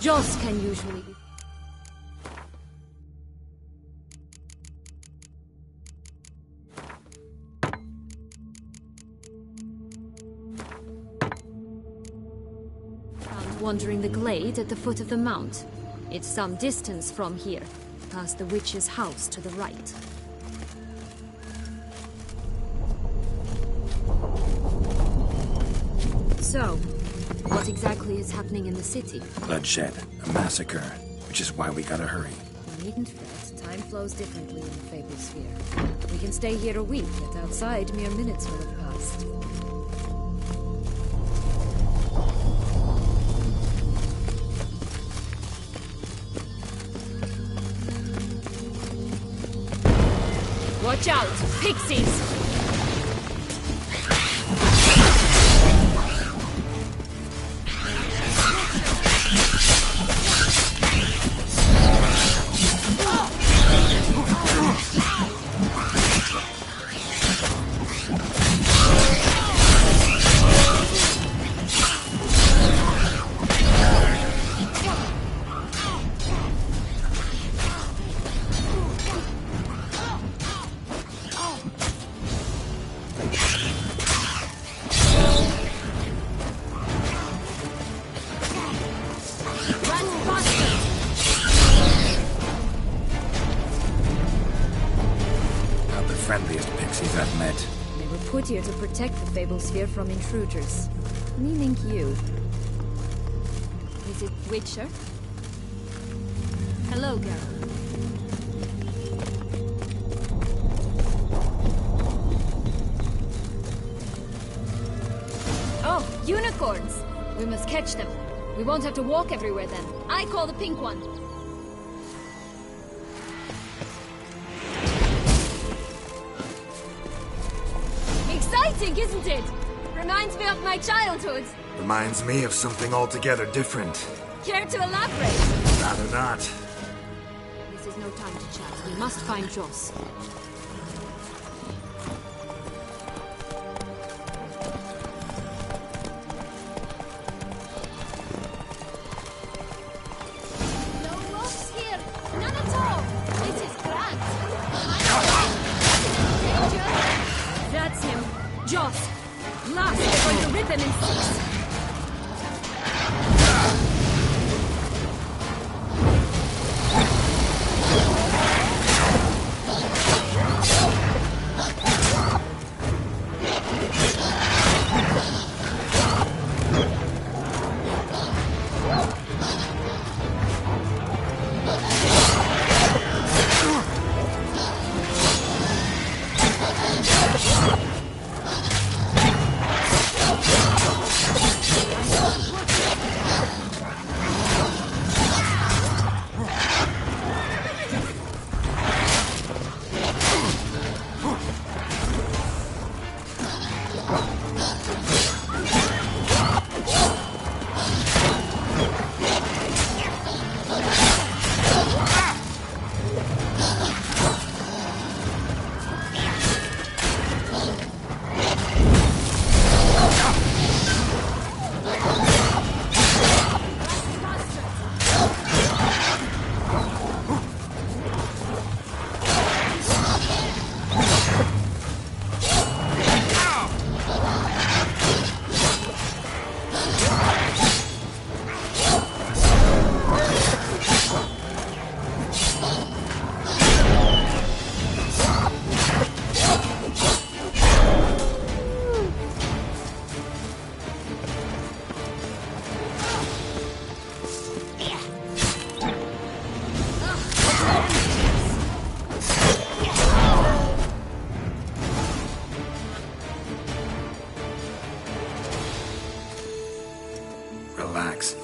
Joss can usually... Found wandering the glade at the foot of the mount. It's some distance from here, past the witch's house to the right. So, what exactly is happening in the city? Bloodshed, a massacre, which is why we gotta hurry. You needn't fret. Time flows differently in the Fable Sphere. We can stay here a week, yet outside mere minutes will have passed. Watch out! Pixies! Here to protect the Fable Sphere from intruders. Meaning you. Is it Witcher? Hello, Geralt. Oh, unicorns! We must catch them. We won't have to walk everywhere then. I call the pink one. Isn't it? Reminds me of my childhood. Reminds me of something altogether different. Care to elaborate? Rather not. This is no time to chat. We must find Joss. No rocks here. None at all. This is grand. That's him. Joss! Last, we're going to rip him in six!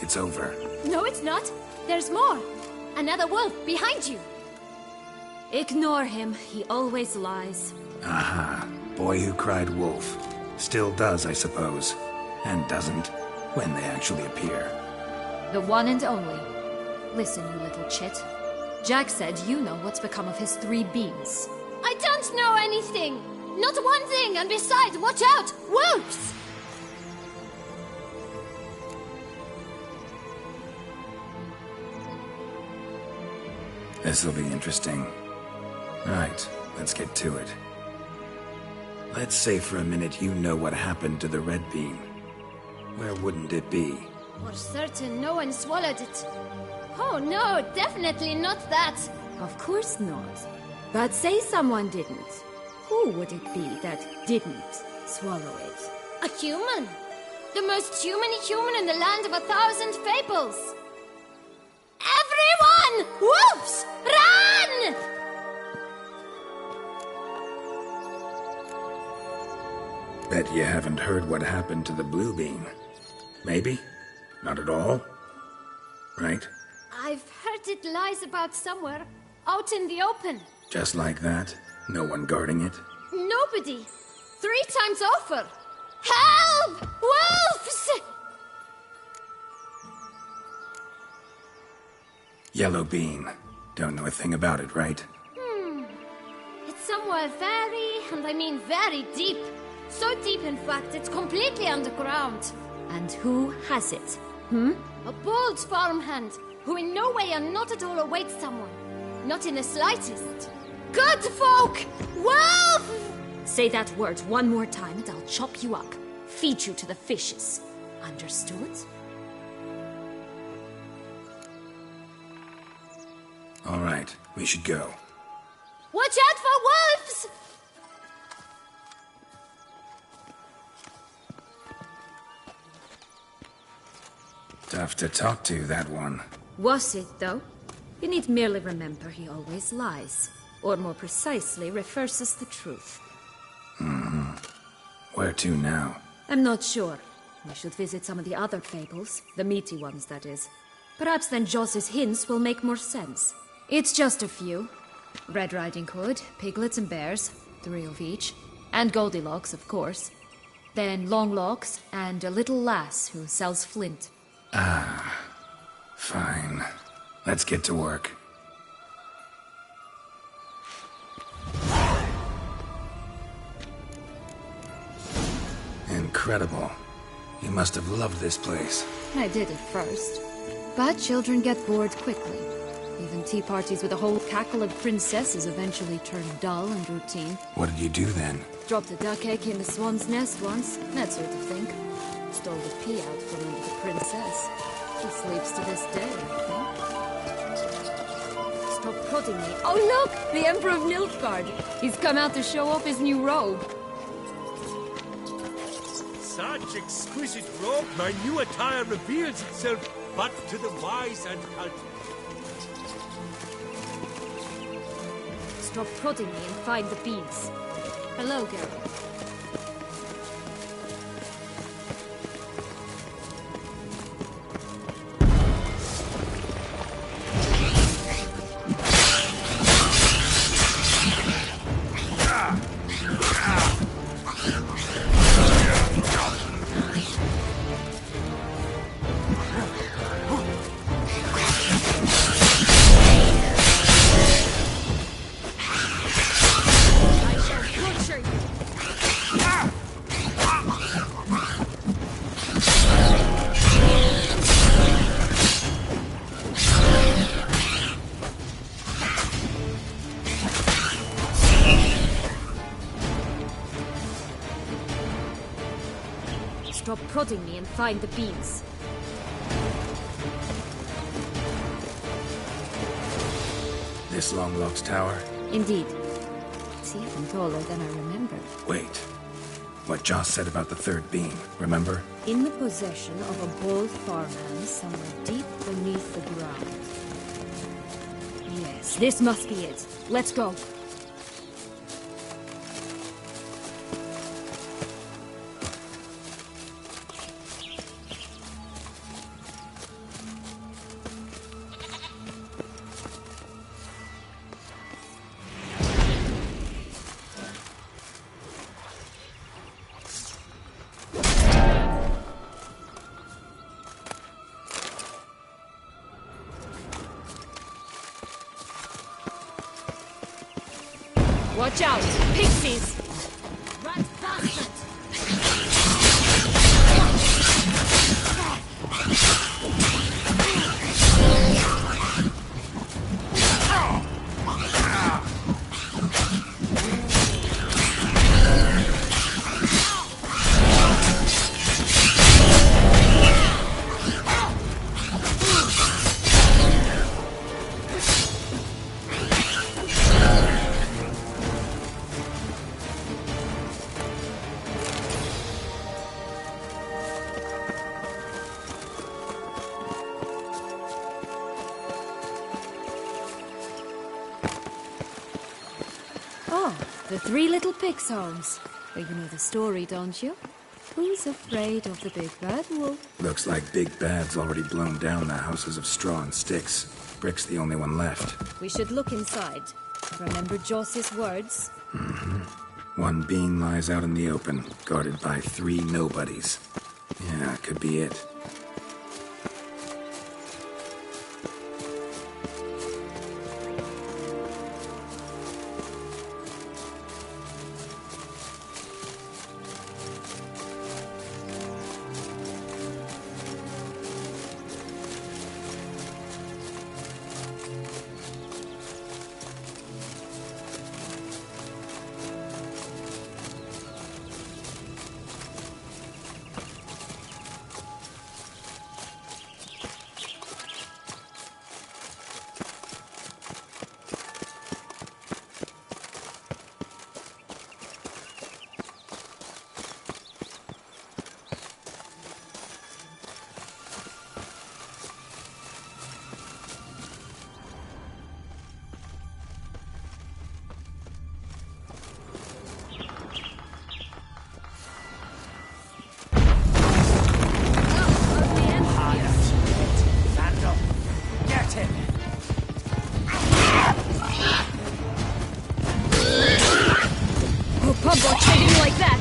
It's over. No, it's not. There's more. Another wolf behind you. Ignore him. He always lies. Aha. Boy who cried wolf. Still does, I suppose. And doesn't, when they actually appear. The one and only. Listen, you little chit. Jack said you know what's become of his 3 beans. I don't know anything. Not one thing, and besides, watch out! Wolves! This'll be interesting. Right, let's get to it. Let's say for a minute you know what happened to the Red Bean. Where wouldn't it be? For certain, no one swallowed it. Oh no, definitely not that. Of course not. But say someone didn't. Who would it be that didn't swallow it? A human. The most humany human in the land of 1,000 fables. Everyone! Wolves! Run! Bet you haven't heard what happened to the Blue Bean. Maybe? Not at all? Right? I've heard it lies about somewhere, out in the open. Just like that? No one guarding it? Nobody. 3 times over. Help! Wolves! Yellow Bean. Don't know a thing about it, right? It's somewhere very, and I mean very deep. So deep, in fact, it's completely underground. And who has it? A bold farmhand, who in no way and not at all awaits someone. Not in the slightest. Good folk! Wolf! Say that word one more time and I'll chop you up. Feed you to the fishes. Understood? All right, we should go. Watch out for wolves! Tough to talk to, that one. Was it, though? You need merely remember he always lies. Or more precisely, refers us the truth. Where to now? I'm not sure. We should visit some of the other fables. The meaty ones, that is. Perhaps then Joss's hints will make more sense. It's just a few. Red Riding Hood, piglets and bears, 3 of each. And Goldilocks, of course. Then Longlocks, and a little lass who sells flint. Fine. Let's get to work. Incredible. You must have loved this place. I did at first. But children get bored quickly. Even tea parties with a whole cackle of princesses eventually turn dull and routine. What did you do then? Dropped a duck egg in the swan's nest once, that sort of thing. Stole the pea out from under the princess. She sleeps to this day, I think. Stop prodding me. Oh look! The Emperor of Nilfgaard! He's come out to show off his new robe. Such exquisite robe, my new attire reveals itself but to the wise and cultured. Stop prodding me and find the beans. Hello, Geralt. Stop prodding me and find the beans. This Longlocks tower? Indeed. It's even taller than I remembered. Wait. What Joss said about the third beam, remember? In the possession of a bold farmhand somewhere deep beneath the ground. Yes, this must be it. Let's go. Watch out! Pixies! Rat bastard! Oh, the Three Little Pigs homes. Well, you know the story, don't you? Who's afraid of the big bad wolf? Looks like Big Bad's already blown down the houses of straw and sticks. Brick's the only one left. We should look inside. Remember Joss's words? One being lies out in the open, guarded by 3 nobodies. Yeah, could be it. Pumbo treating like that!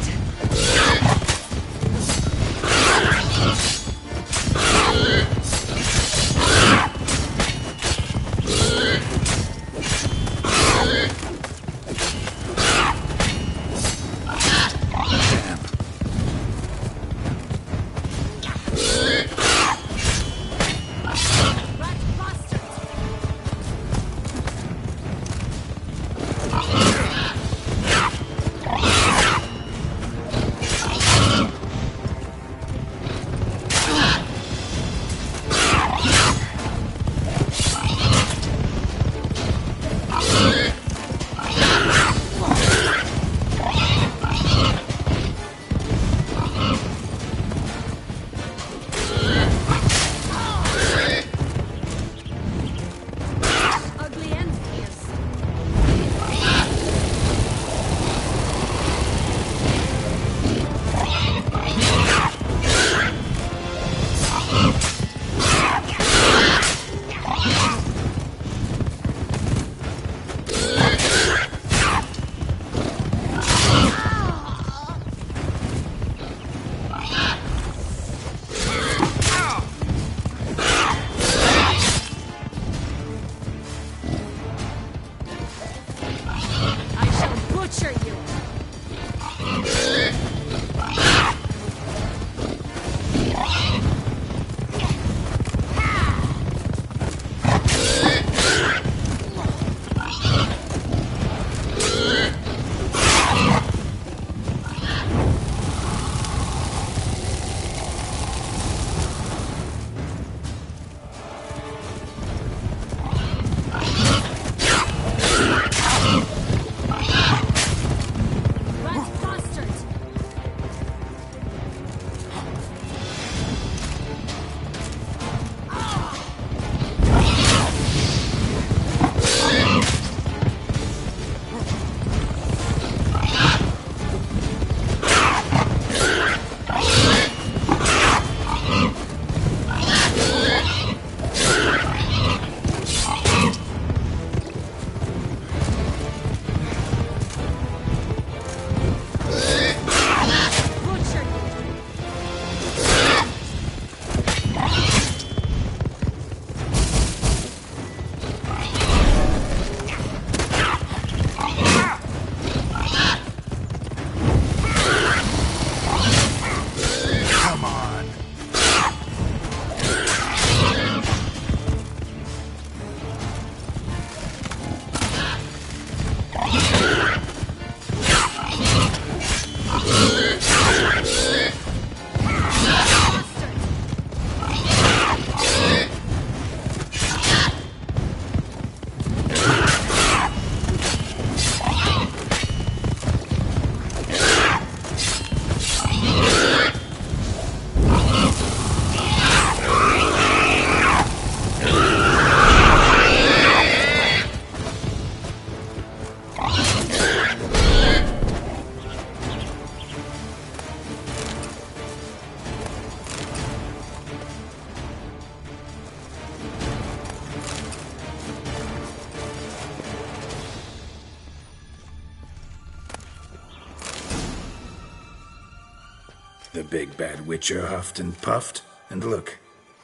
The big bad witcher huffed and puffed, and look,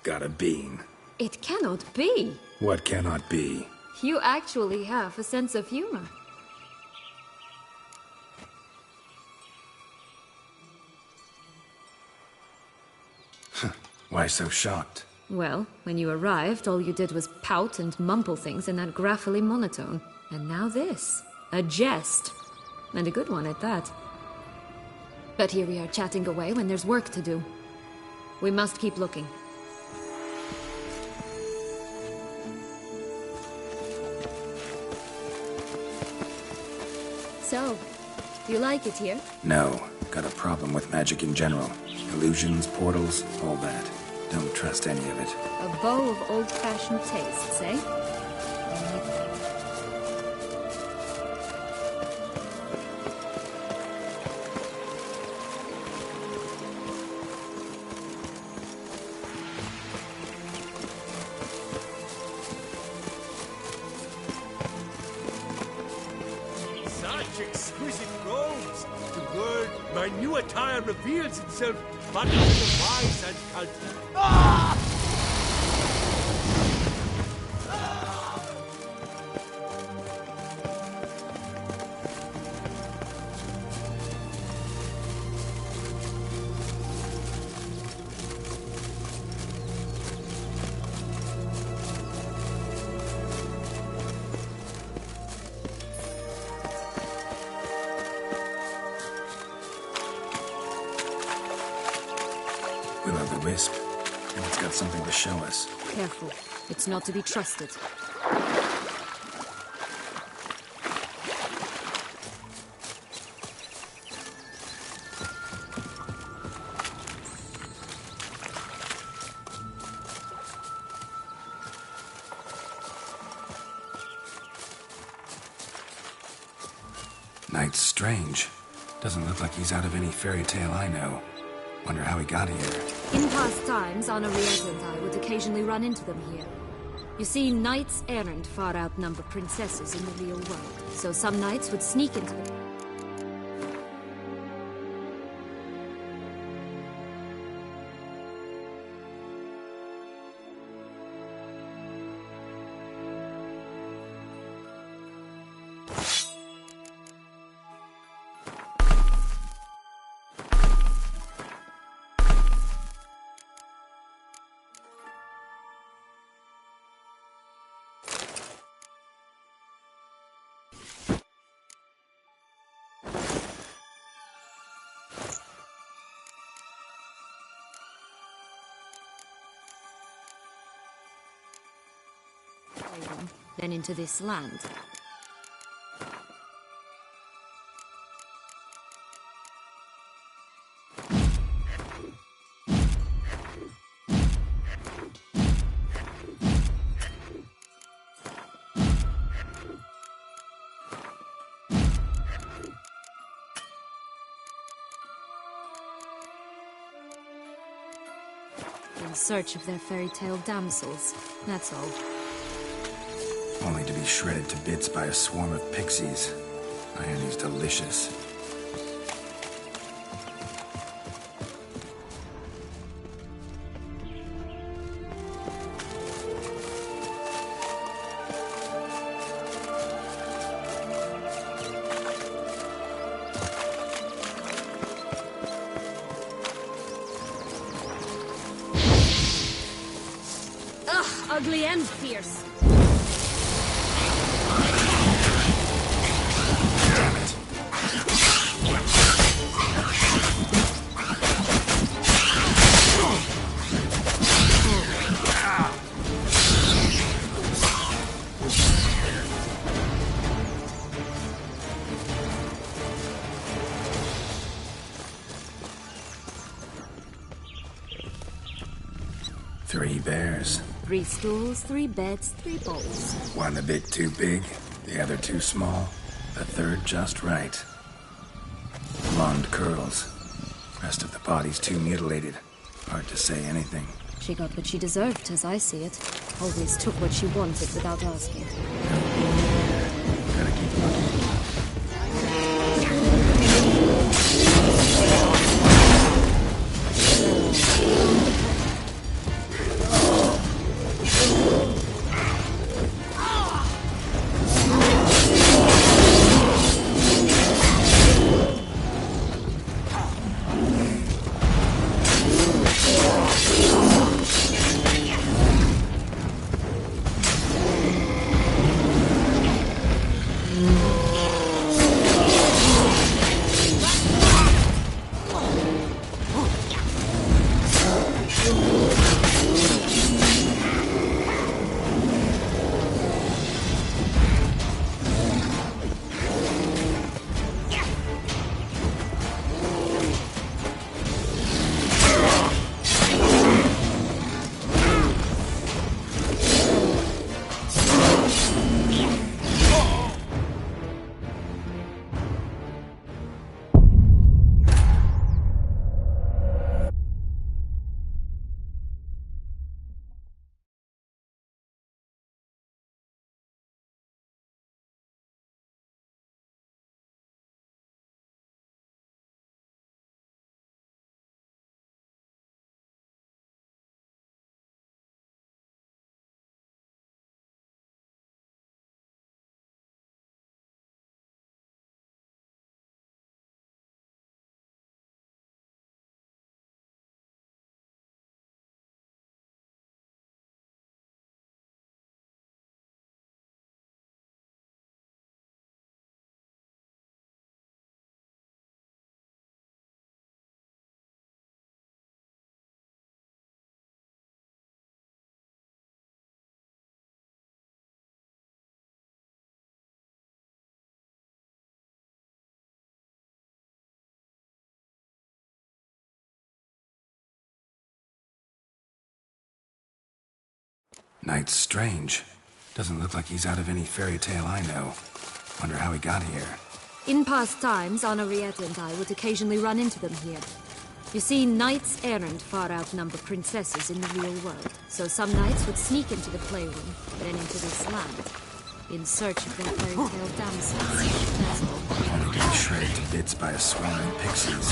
got a bean. It cannot be. What cannot be? You actually have a sense of humor. Why so shocked? Well, when you arrived, all you did was pout and mumble things in that graphically monotone. And now this. A jest. And a good one at that. But here we are chatting away when there's work to do. We must keep looking. So, do you like it here? No. Got a problem with magic in general. Illusions, portals, all that. Don't trust any of it. A bow of old-fashioned tastes, eh? Such exquisite robes! The world, my new attire reveals itself, but to the wise and cultured. Will-o'-the-wisp. And it's got something to show us. Careful. It's not to be trusted. Knight's strange. Doesn't look like he's out of any fairy tale I know. Wonder how he got here. In past times, Anna Riez and I would occasionally run into them here. You see, knights errant far outnumber princesses in the real world. So some knights would sneak into the... then into this land. In search of their fairy tale damsels, that's all. Only to be shredded to bits by a swarm of pixies. Irony's delicious. Ugh, ugly and fierce. Three bears. 3 stools, 3 beds, 3 bowls. One a bit too big, the other too small, the third just right. Blonde curls. Rest of the body's too mutilated. Hard to say anything. She got what she deserved, as I see it. Always took what she wanted without asking. Gotta keep looking. Knight's strange. Doesn't look like he's out of any fairy tale I know. Wonder how he got here. In past times, Henrietta and I would occasionally run into them here. You see, knights errant far outnumber princesses in the real world, so some knights would sneak into the playroom, then into this land, in search of their fairy tale damsels. That's all. Only to be shredded to bits by a swarm of pixies.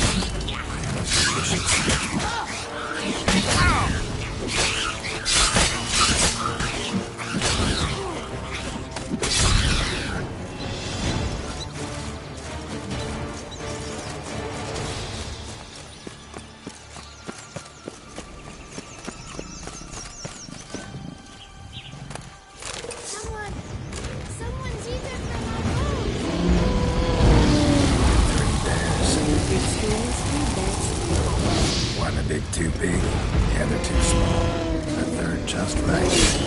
Someone's eaten from our boat. One a bit too big, the other too small. The third just right.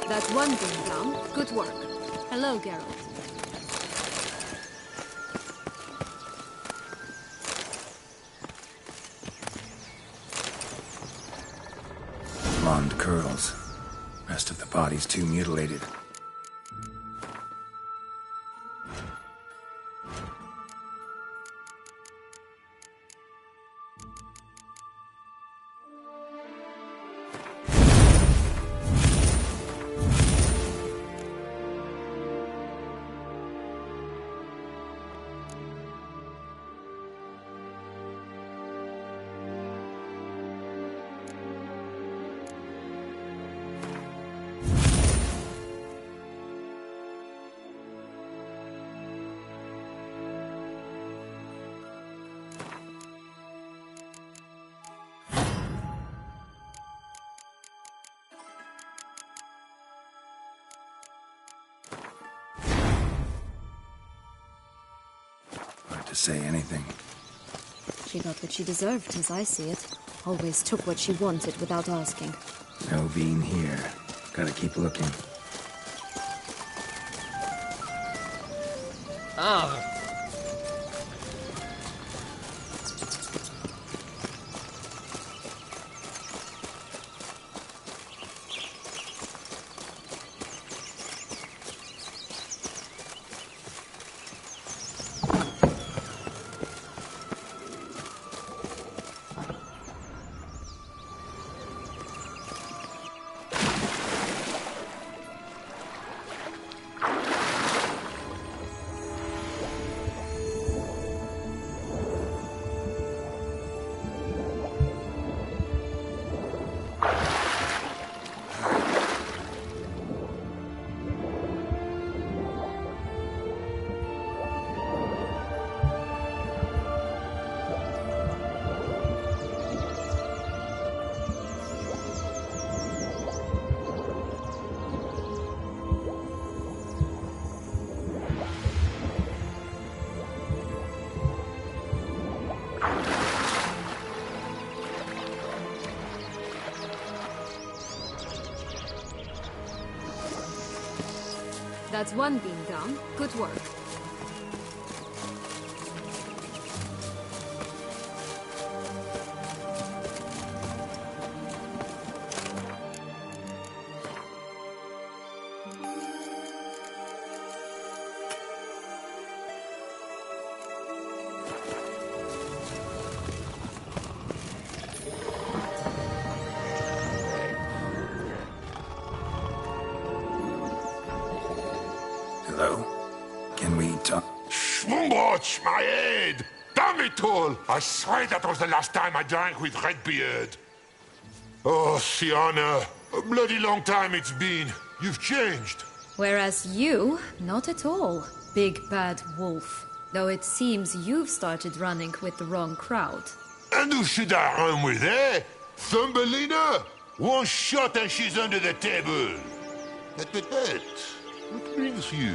That's one thing done. Good work. Hello, Geralt. Blonde curls. Rest of the body's too mutilated. Hard to say anything. She got what she deserved, as I see it. Always took what she wanted without asking. No bean here. Gotta keep looking. Ah, That's one beam down. Good work. Hello? Can we talk? Schwungotch, my head! Damn it all! I swear that was the last time I drank with Redbeard. Oh, Sienna, a bloody long time it's been. You've changed. Whereas you, not at all, big bad wolf. Though it seems you've started running with the wrong crowd. And who should I run with, eh? Thumbelina? One shot and she's under the table. But, what brings you?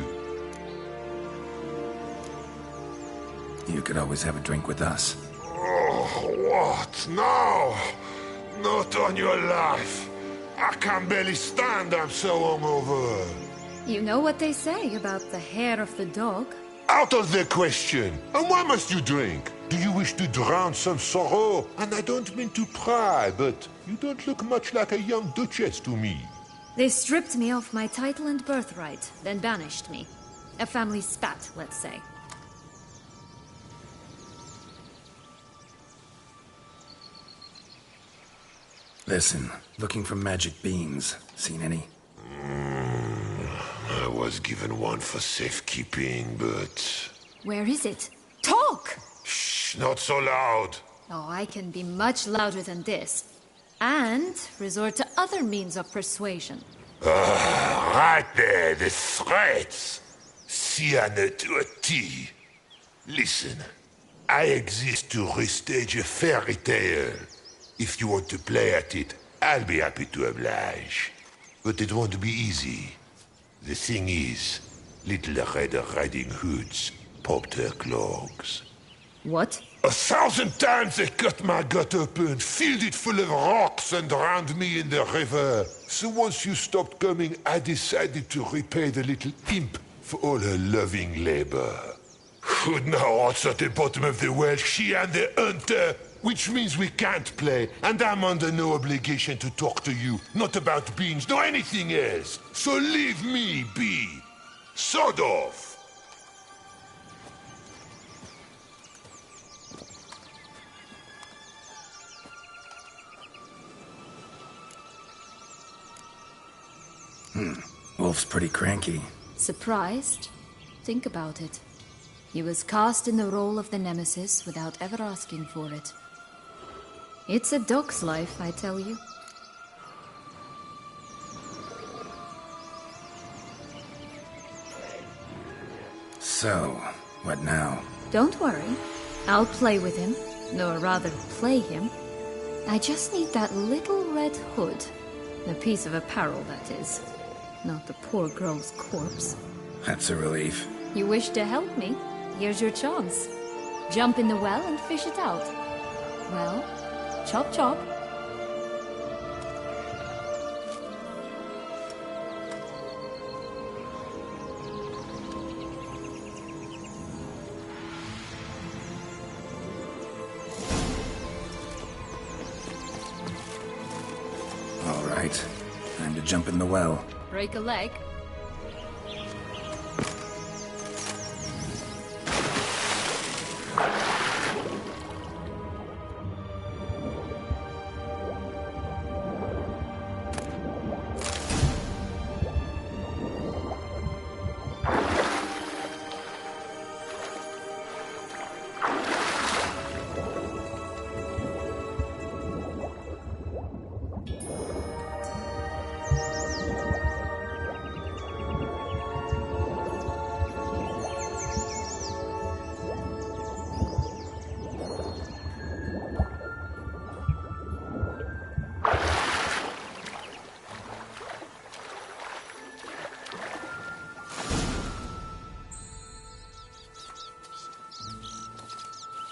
You could always have a drink with us. Oh, what? No! Not on your life. I can barely stand, I'm so hungover. You know what they say about the hair of the dog? Out of the question. And why must you drink? Do you wish to drown some sorrow? And I don't mean to pry, but you don't look much like a young duchess to me. They stripped me of my title and birthright, then banished me. A family spat, let's say. Listen, looking for magic beans. Seen any? I was given one for safekeeping, but... Where is it? Talk! Shh, not so loud. Oh, I can be much louder than this. And resort to other means of persuasion. Right there, the threats. Sienna to a T. Listen, I exist to restage a fairy tale. If you want to play at it, I'll be happy to oblige. But it won't be easy. The thing is, Little Red Riding Hoods popped her clogs. What? 1,000 times they cut my gut open, filled it full of rocks and drowned me in the river. So once you stopped coming, I decided to repay the little imp for all her loving labor. Who'd know what's at the bottom of the well? She and the hunter, which means we can't play, and I'm under no obligation to talk to you, not about beans, nor anything else. So leave me be. Sod off. Wolf's pretty cranky. Surprised? Think about it. He was cast in the role of the Nemesis without ever asking for it. It's a dog's life, I tell you. So, what now? Don't worry. I'll play with him. Or rather, play him. I just need that little red hood. A piece of apparel, that is. Not the poor girl's corpse. That's a relief. You wish to help me? Here's your chance. Jump in the well and fish it out. Well, chop chop. All right. Time to jump in the well. Break a leg.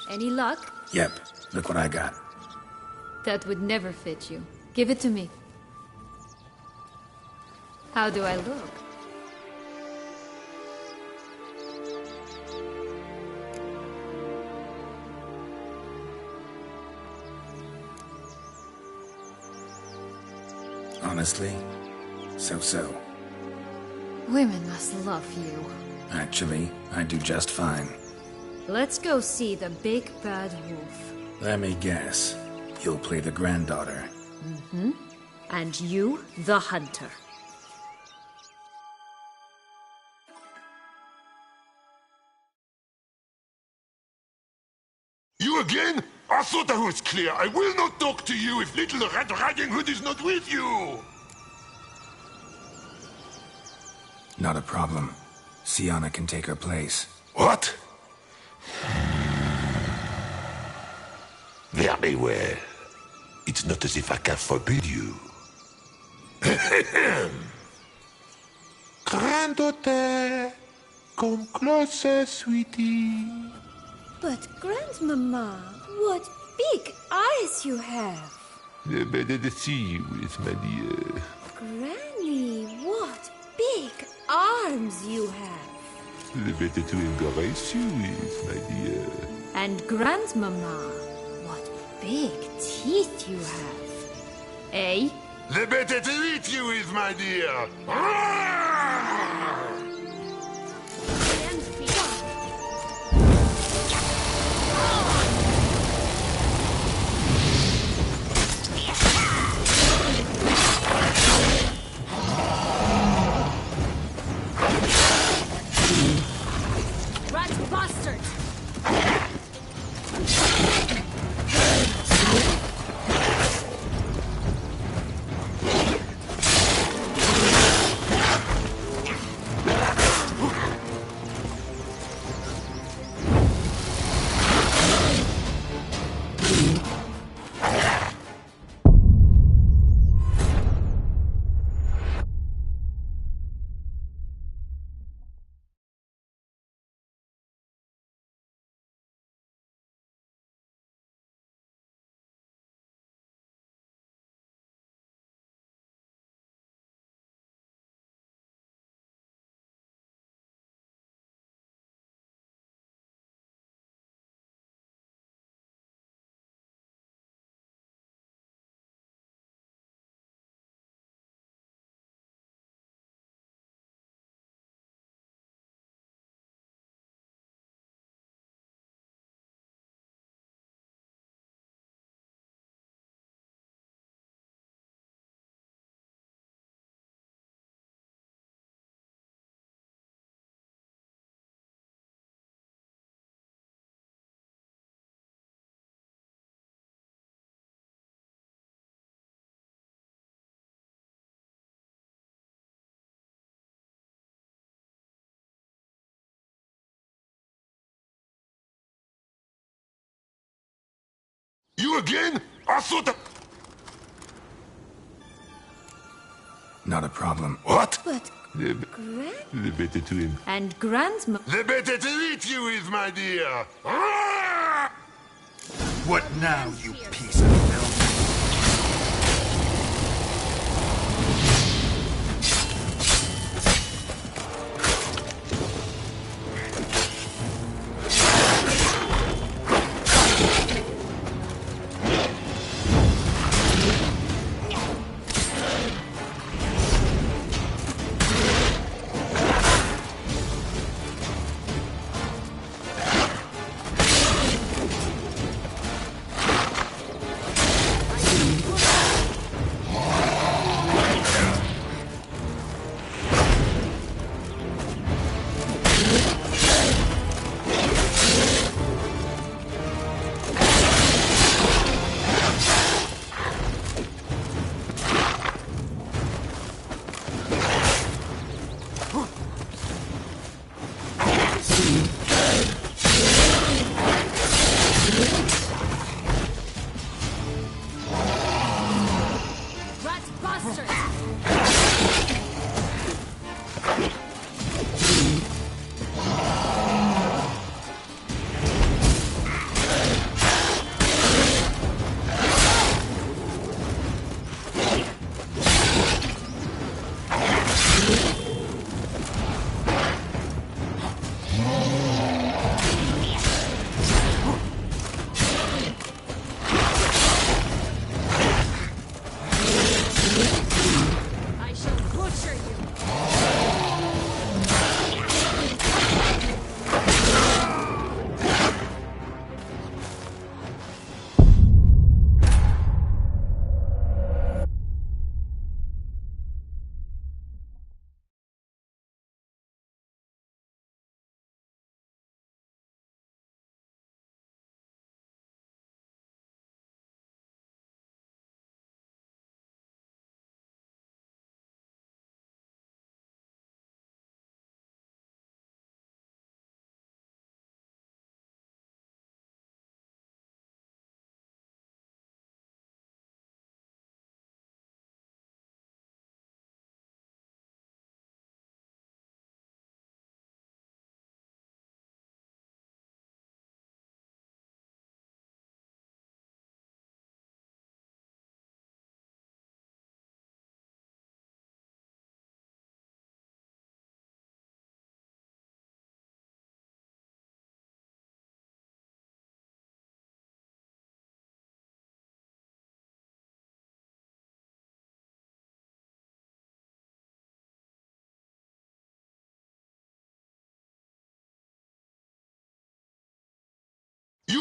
Any luck? Yep, look what I got. That would never fit you. Give it to me. How do I look? Honestly, so-so. Women must love you. Actually, I do just fine. Let's go see the big bad wolf. Let me guess. You'll play the granddaughter. And you, the hunter. You again? I thought I was clear. I will not talk to you if Little Red Riding Hood is not with you! Not a problem. Sienna can take her place. What? Very well. It's not as if I can forbid you. Granddaughter, come closer, sweetie. But Grandmama, what big eyes you have! The better to see you with, my dear. Granny, what big arms you have! The better to embrace you with, my dear. And Grandmama, what big teeth you have. Eh? The better to eat you with, my dear. Rat bastard! You again? I thought that... Not a problem. What? But The Gran... better to him. And Grandma... The better to eat you with, my dear. What now, you piece of filth?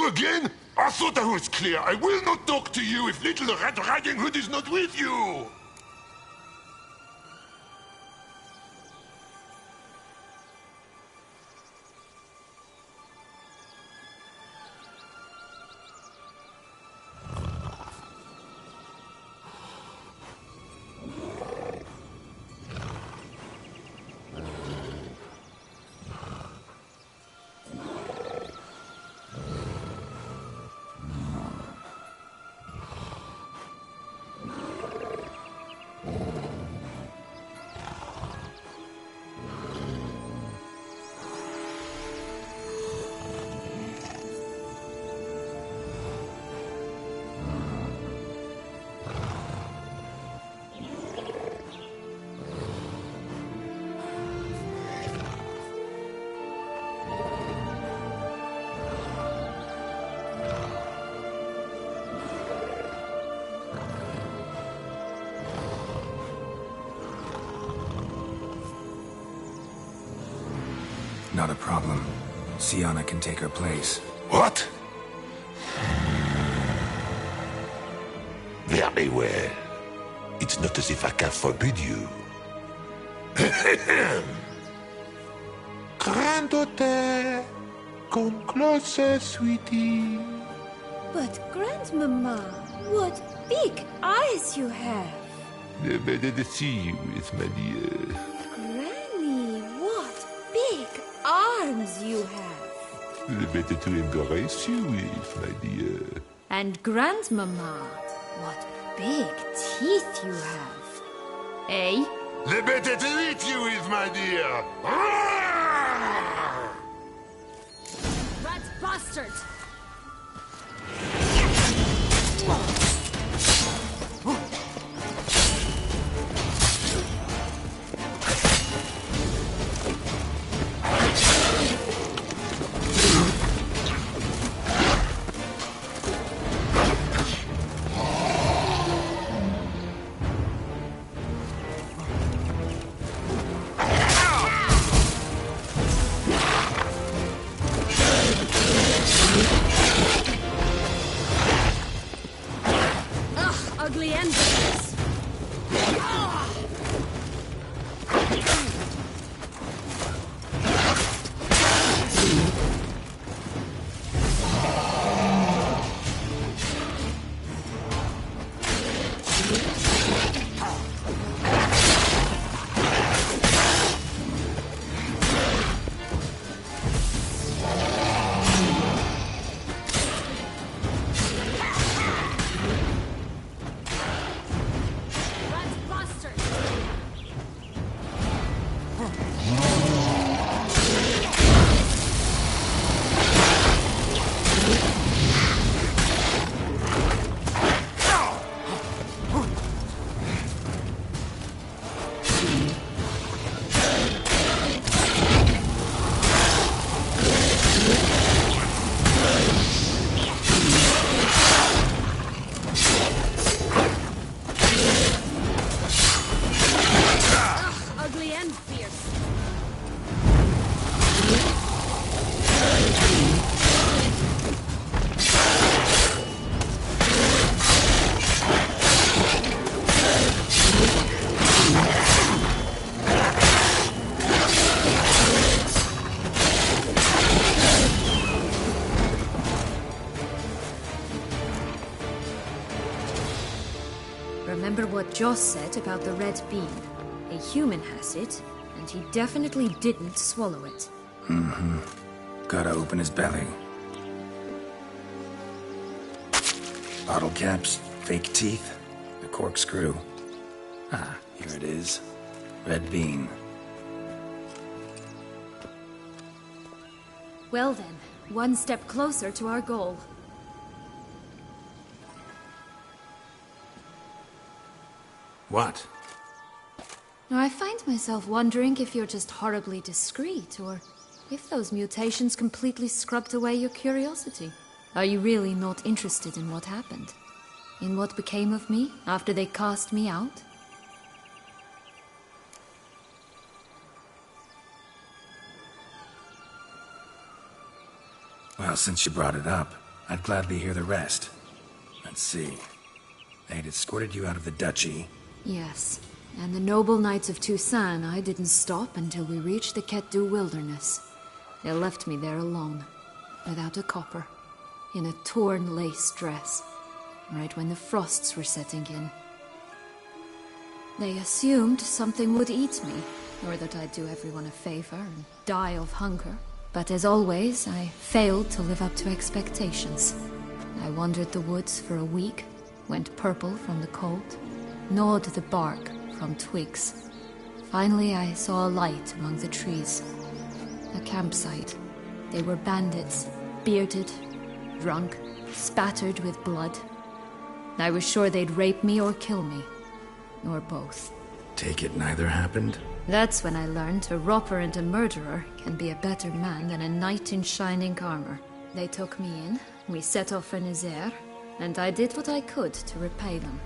You again? I thought I was clear. I will not talk to you if Little Red Riding Hood is not with you! Not a problem. Sienna can take her place. What? Very well. It's not as if I can forbid you. Granddaughter, come closer, sweetie. But Grandmama, what big eyes you have! The better to see you with, my dear. Granny, what big arms you have! The better to embrace you with, my dear. And Grandmama, what big teeth you have. Eh? The better to eat you with, my dear. Rat bastard! Ugly envious. Remember what Joss said about the red bean. A human has it, and he definitely didn't swallow it. Mm-hmm. Gotta open his belly. Bottle caps, fake teeth, the corkscrew. Ah, here it is. Red bean. Well then, one step closer to our goal. What? Now, I find myself wondering if you're just horribly discreet, or if those mutations completely scrubbed away your curiosity. Are you really not interested in what happened? In what became of me after they cast me out? Well, since you brought it up, I'd gladly hear the rest. Let's see. They'd escorted you out of the duchy. Yes, and the noble knights of Toussaint, I didn't stop until we reached the Ketdu wilderness. They left me there alone, without a copper, in a torn lace dress, right when the frosts were setting in. They assumed something would eat me, or that I'd do everyone a favor and die of hunger. But as always, I failed to live up to expectations. I wandered the woods for a week, went purple from the cold, gnawed the bark from twigs. Finally, I saw a light among the trees. A campsite. They were bandits, bearded, drunk, spattered with blood. I was sure they'd rape me or kill me, or both. Take it neither happened? That's when I learned a robber and a murderer can be a better man than a knight in shining armor. They took me in, we set off for Nazaire, and I did what I could to repay them.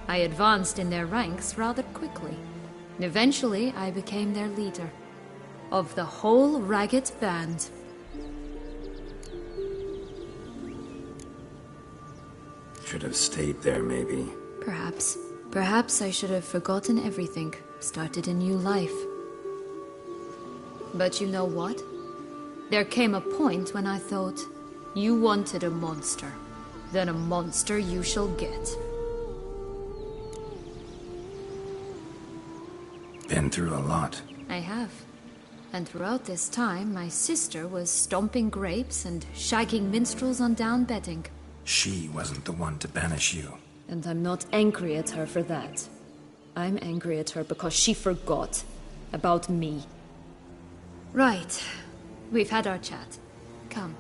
I advanced in their ranks rather quickly. Eventually, I became their leader. Of the whole ragged band. Should have stayed there, maybe. Perhaps. Perhaps I should have forgotten everything, started a new life. But you know what? There came a point when I thought, you wanted a monster. Then a monster you shall get. Been through a lot. I have. And throughout this time, my sister was stomping grapes and shagging minstrels on down bedding. She wasn't the one to banish you. And I'm not angry at her for that. I'm angry at her because she forgot about me. Right. We've had our chat. Come.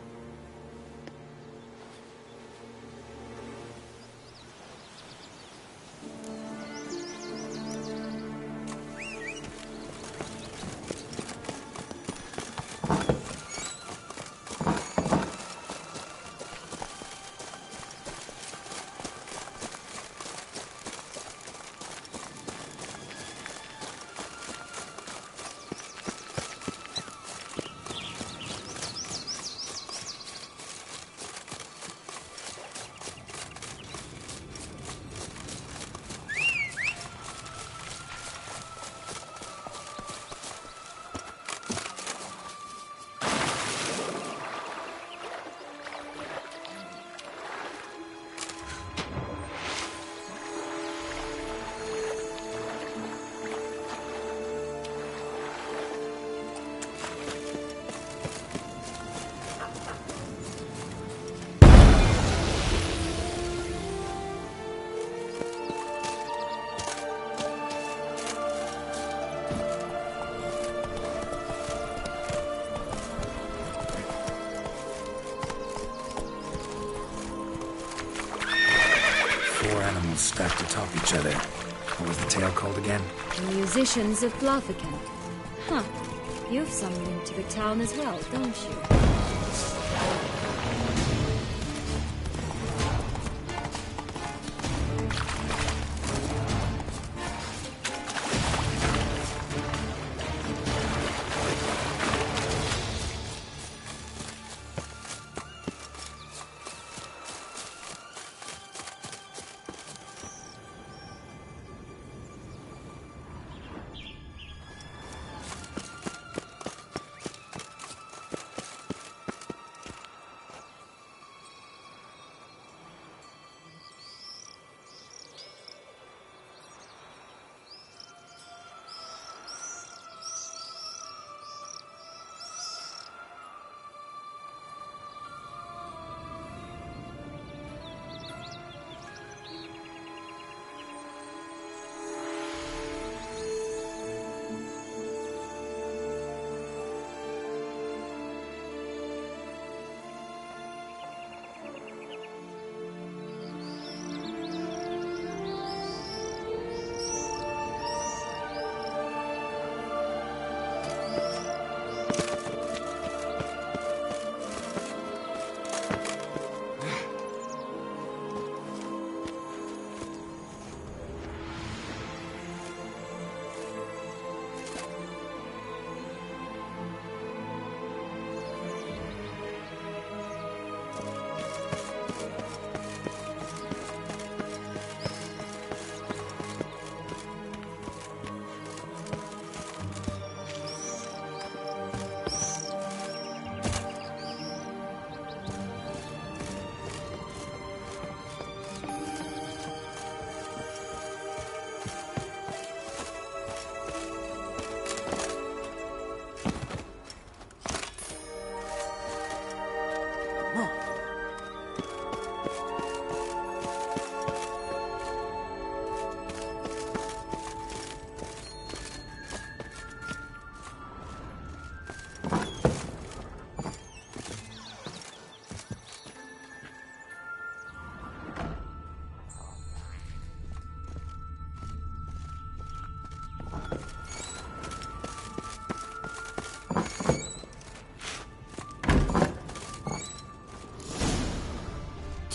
Stacked atop each other. What was the tale called again? The Musicians of Blaviken. Huh. You've some link to the town as well, don't you?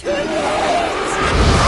Too late! Too late!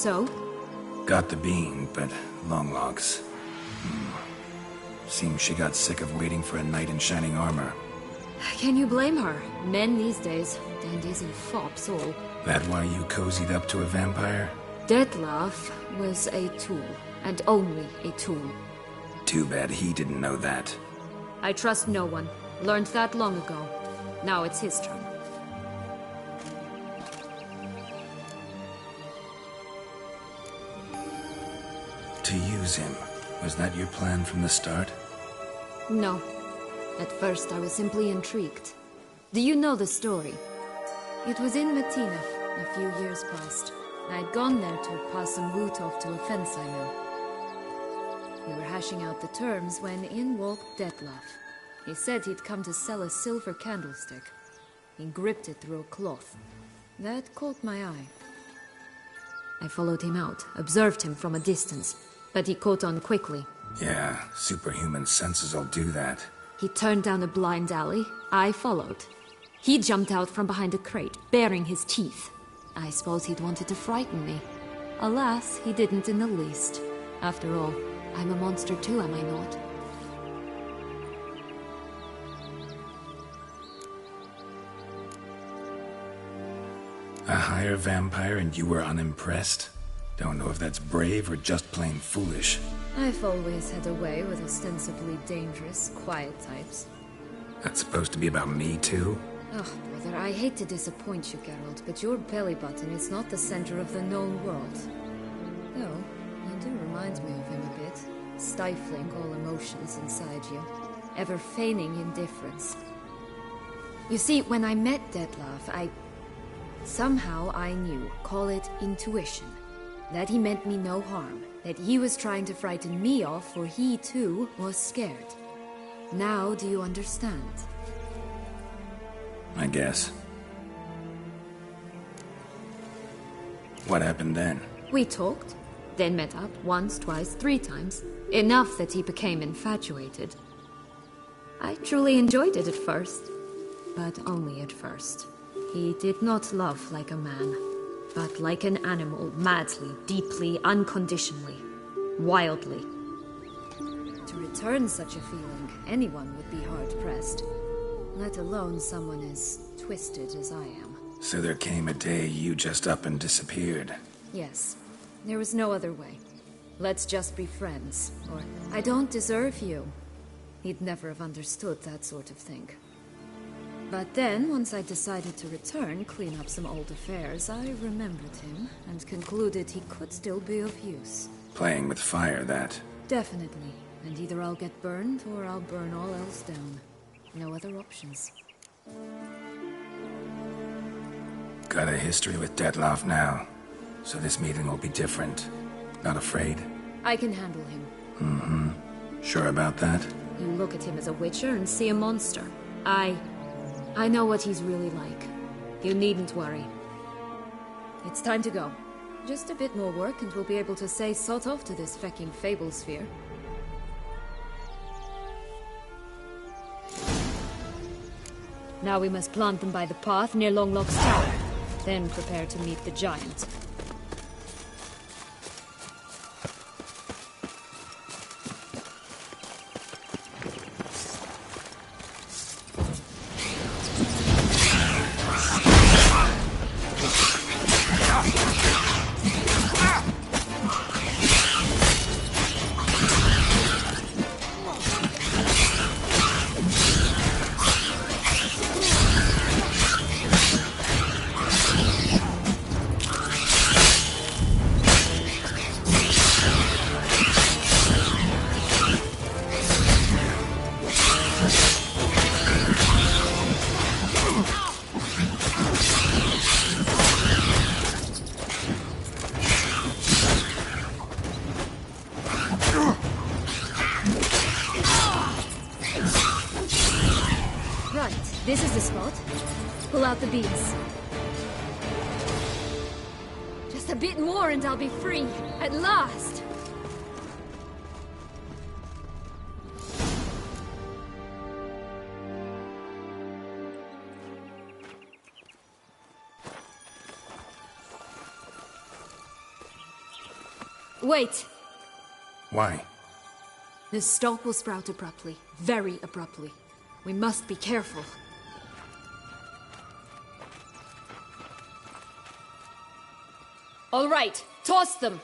So? Got the bean, but long logs. Seems she got sick of waiting for a knight in shining armor. Can you blame her? Men these days, dandies and fops all. That why you cozied up to a vampire? Dettlaff was a tool, and only a tool. Too bad he didn't know that. I trust no one. Learned that long ago. Now it's his turn. To use him, was that your plan from the start? No. At first I was simply intrigued. Do you know the story? It was in Metina, a few years past. I'd gone there to pass some loot off to a fence I knew. We were hashing out the terms when in walked Dettlaff. He said he'd come to sell a silver candlestick. He gripped it through a cloth. That caught my eye. I followed him out, observed him from a distance, but he caught on quickly. Yeah, superhuman senses will do that. He turned down a blind alley. I followed. He jumped out from behind a crate, baring his teeth. I suppose he'd wanted to frighten me. Alas, he didn't in the least. After all, I'm a monster too, am I not? A higher vampire and you were unimpressed? Don't know if that's brave or just plain foolish. I've always had a way with ostensibly dangerous, quiet types. That's supposed to be about me too? Oh, brother, I hate to disappoint you, Geralt, but your belly button is not the center of the known world. Though, you do remind me of him a bit, stifling all emotions inside you, ever feigning indifference. You see, when I met Dettlaff, somehow I knew, call it intuition, that he meant me no harm, that he was trying to frighten me off, for he too was scared. Now do you understand? I guess. What happened then? We talked, then met up once, twice, 3 times. Enough that he became infatuated. I truly enjoyed it at first, but only at first. He did not love like a man, but like an animal, madly, deeply, unconditionally, wildly. To return such a feeling, anyone would be hard-pressed, let alone someone as twisted as I am. So there came a day you just up and disappeared. Yes, there was no other way. Let's just be friends, or I don't deserve you. He'd never have understood that sort of thing. But then, once I decided to return, clean up some old affairs, I remembered him and concluded he could still be of use. Playing with fire, that. Definitely. And either I'll get burned, or I'll burn all else down. No other options. Got a history with Dettlaff now, so this meeting will be different. Not afraid? I can handle him. Mm-hmm. Sure about that? You look at him as a witcher and see a monster. I know what he's really like. You needn't worry. It's time to go. Just a bit more work and we'll be able to say sort off to this fecking fable sphere. Now we must plant them by the path near Longlock's tower. Then prepare to meet the giant. This is the spot. Pull out the beams. Just a bit more and I'll be free. At last! Wait! Why? The stalk will sprout abruptly. Very abruptly. We must be careful. All right, toss them.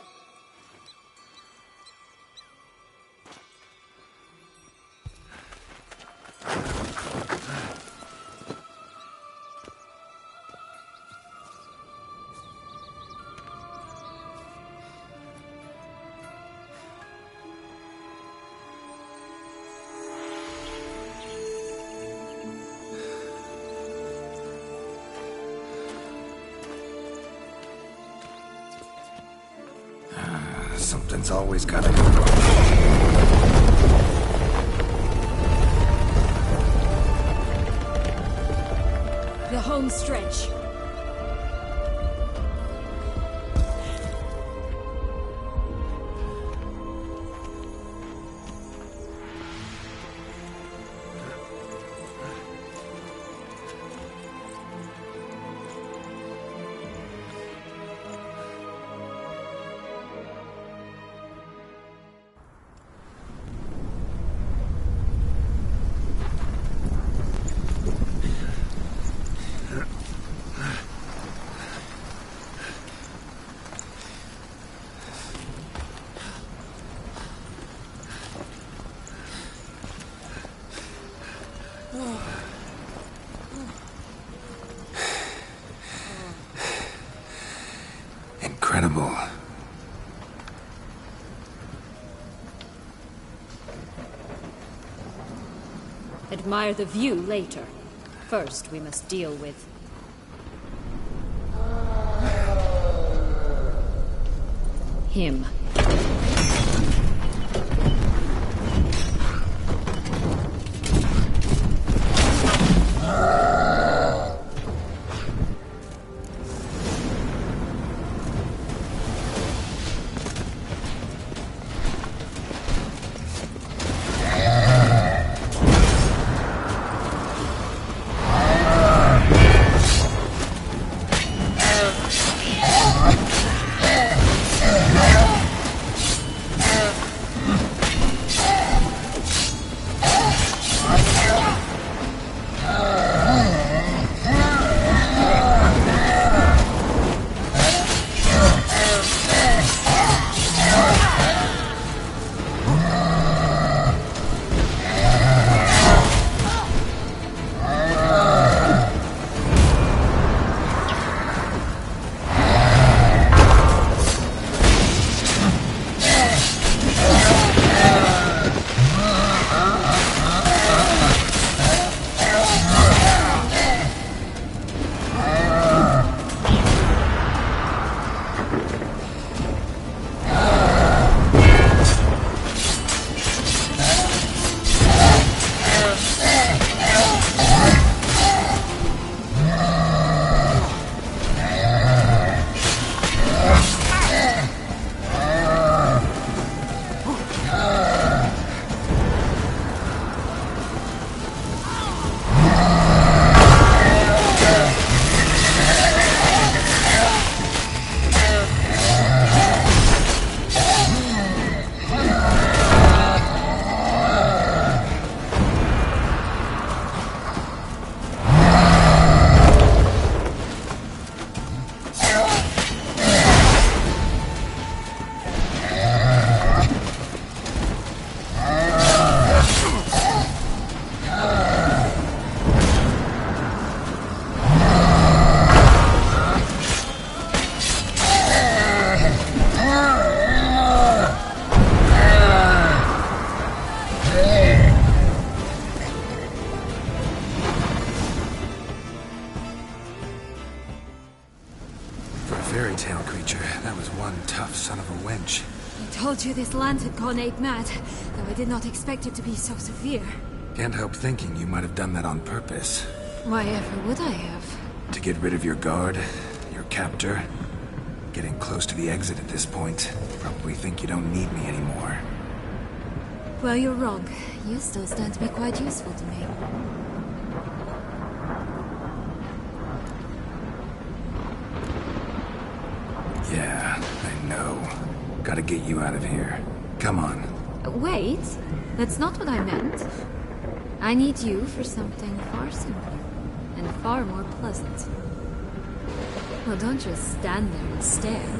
Something's always gotta go wrong. The home stretch. Incredible. Admire the view later. First, we must deal with... him. Fairy tale creature. That was one tough son of a wench. I told you this land had gone ape mad, though I did not expect it to be so severe. Can't help thinking you might have done that on purpose. Why ever would I have? To get rid of your guard, your captor. Getting close to the exit at this point. Probably think you don't need me anymore. Well, you're wrong. You still stand to be quite useful to me. Yeah, I know. Gotta get you out of here. Come on. Wait, that's not what I meant. I need you for something far simpler and far more pleasant. Well, don't just stand there and stare.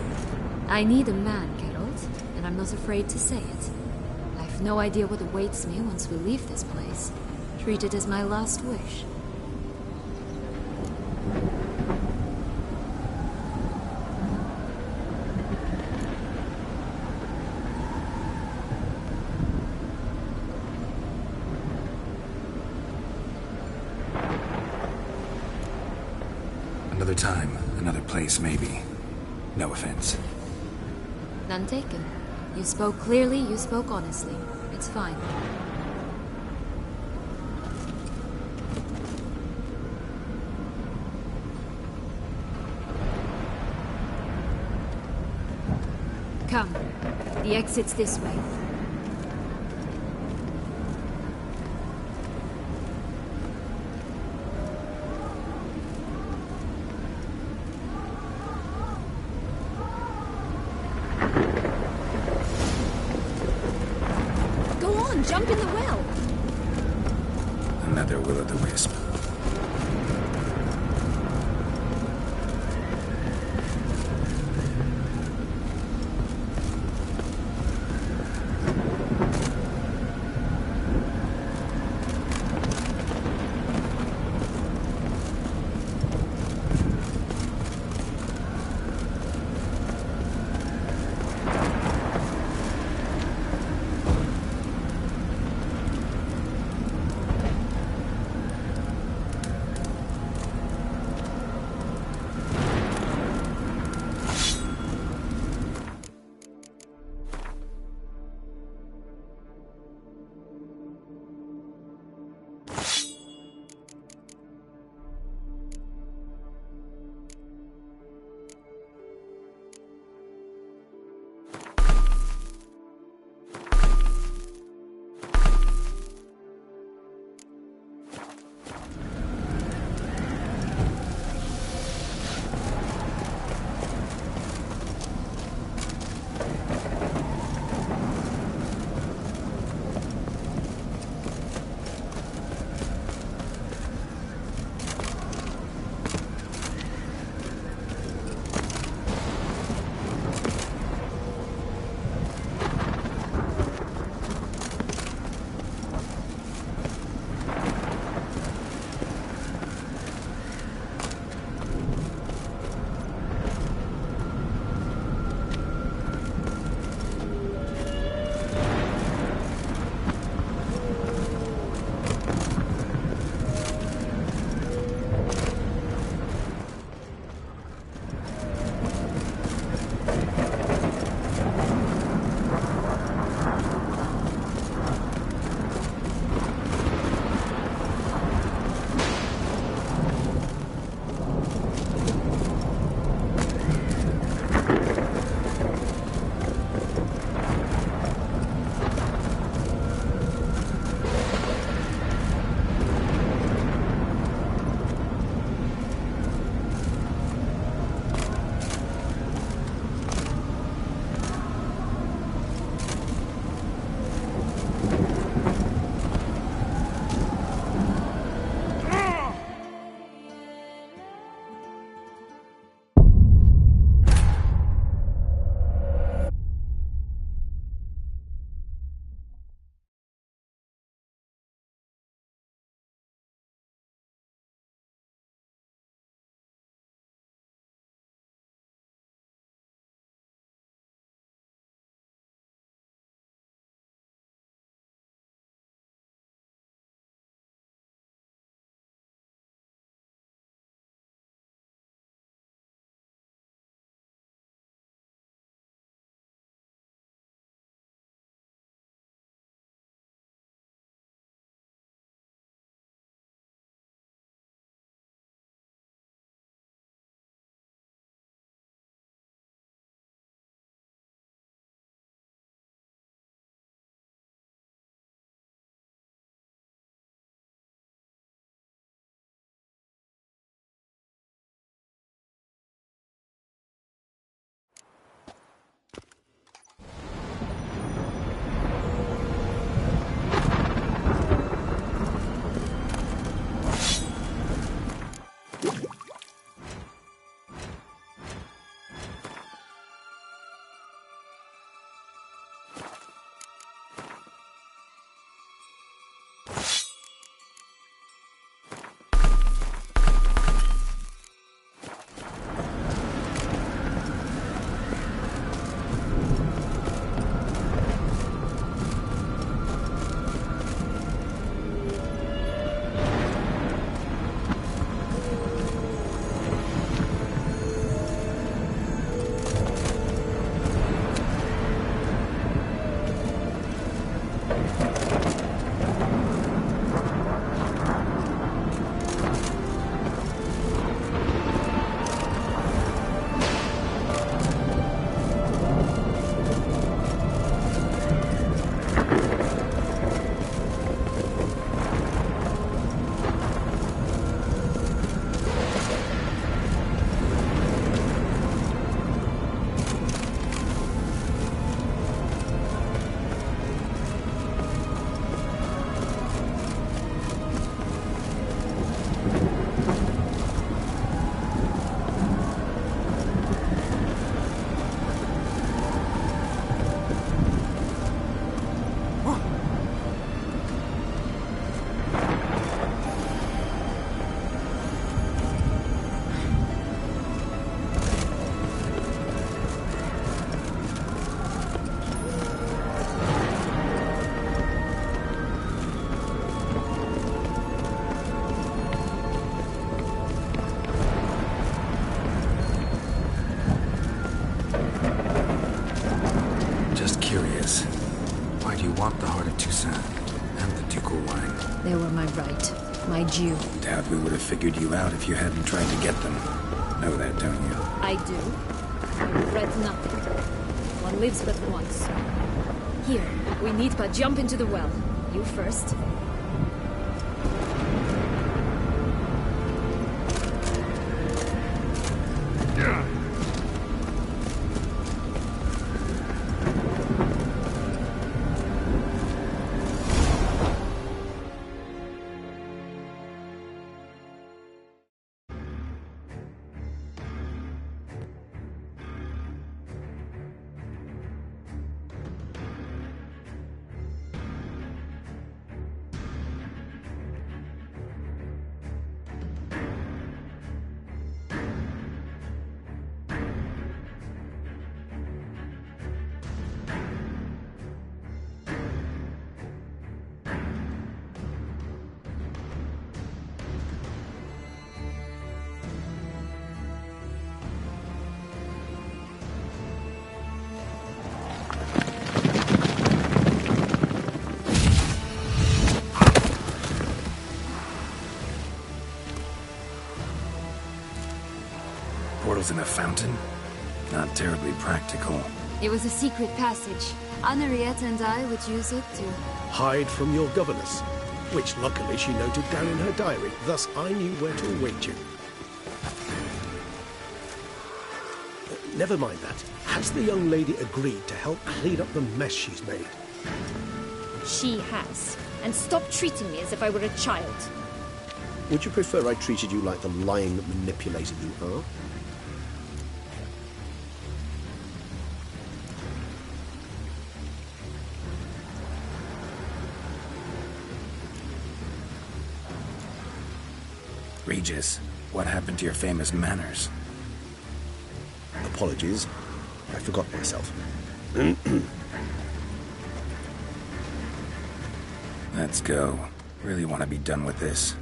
I need a man, Geralt, and I'm not afraid to say it. I've no idea what awaits me once we leave this place. Treat it as my last wish. Another time, another place, maybe. No offense. None taken. You spoke clearly, you spoke honestly. It's fine. Come. The exit's this way. Go on, jump in the well. Another will-o'-the-wisp. want the heart of Toussaint and the ducal wine. They were my right, my due. Doubt we would have figured you out if you hadn't tried to get them. Know that, don't you? I do. I regret nothing. One lives but once. Here, we need but jump into the well. You first. Portals in a fountain? Not terribly practical. It was a secret passage. Henriette and I would use it to... Hide from your governess, which luckily she noted down in her diary. Thus, I knew where to await you. Never mind that. Has the young lady agreed to help clean up the mess she's made? She has. And stop treating me as if I were a child. Would you prefer I treated you like the lion that manipulated you, huh? Regis, what happened to your famous manners? Apologies. I forgot myself. Let's go. Really want to be done with this.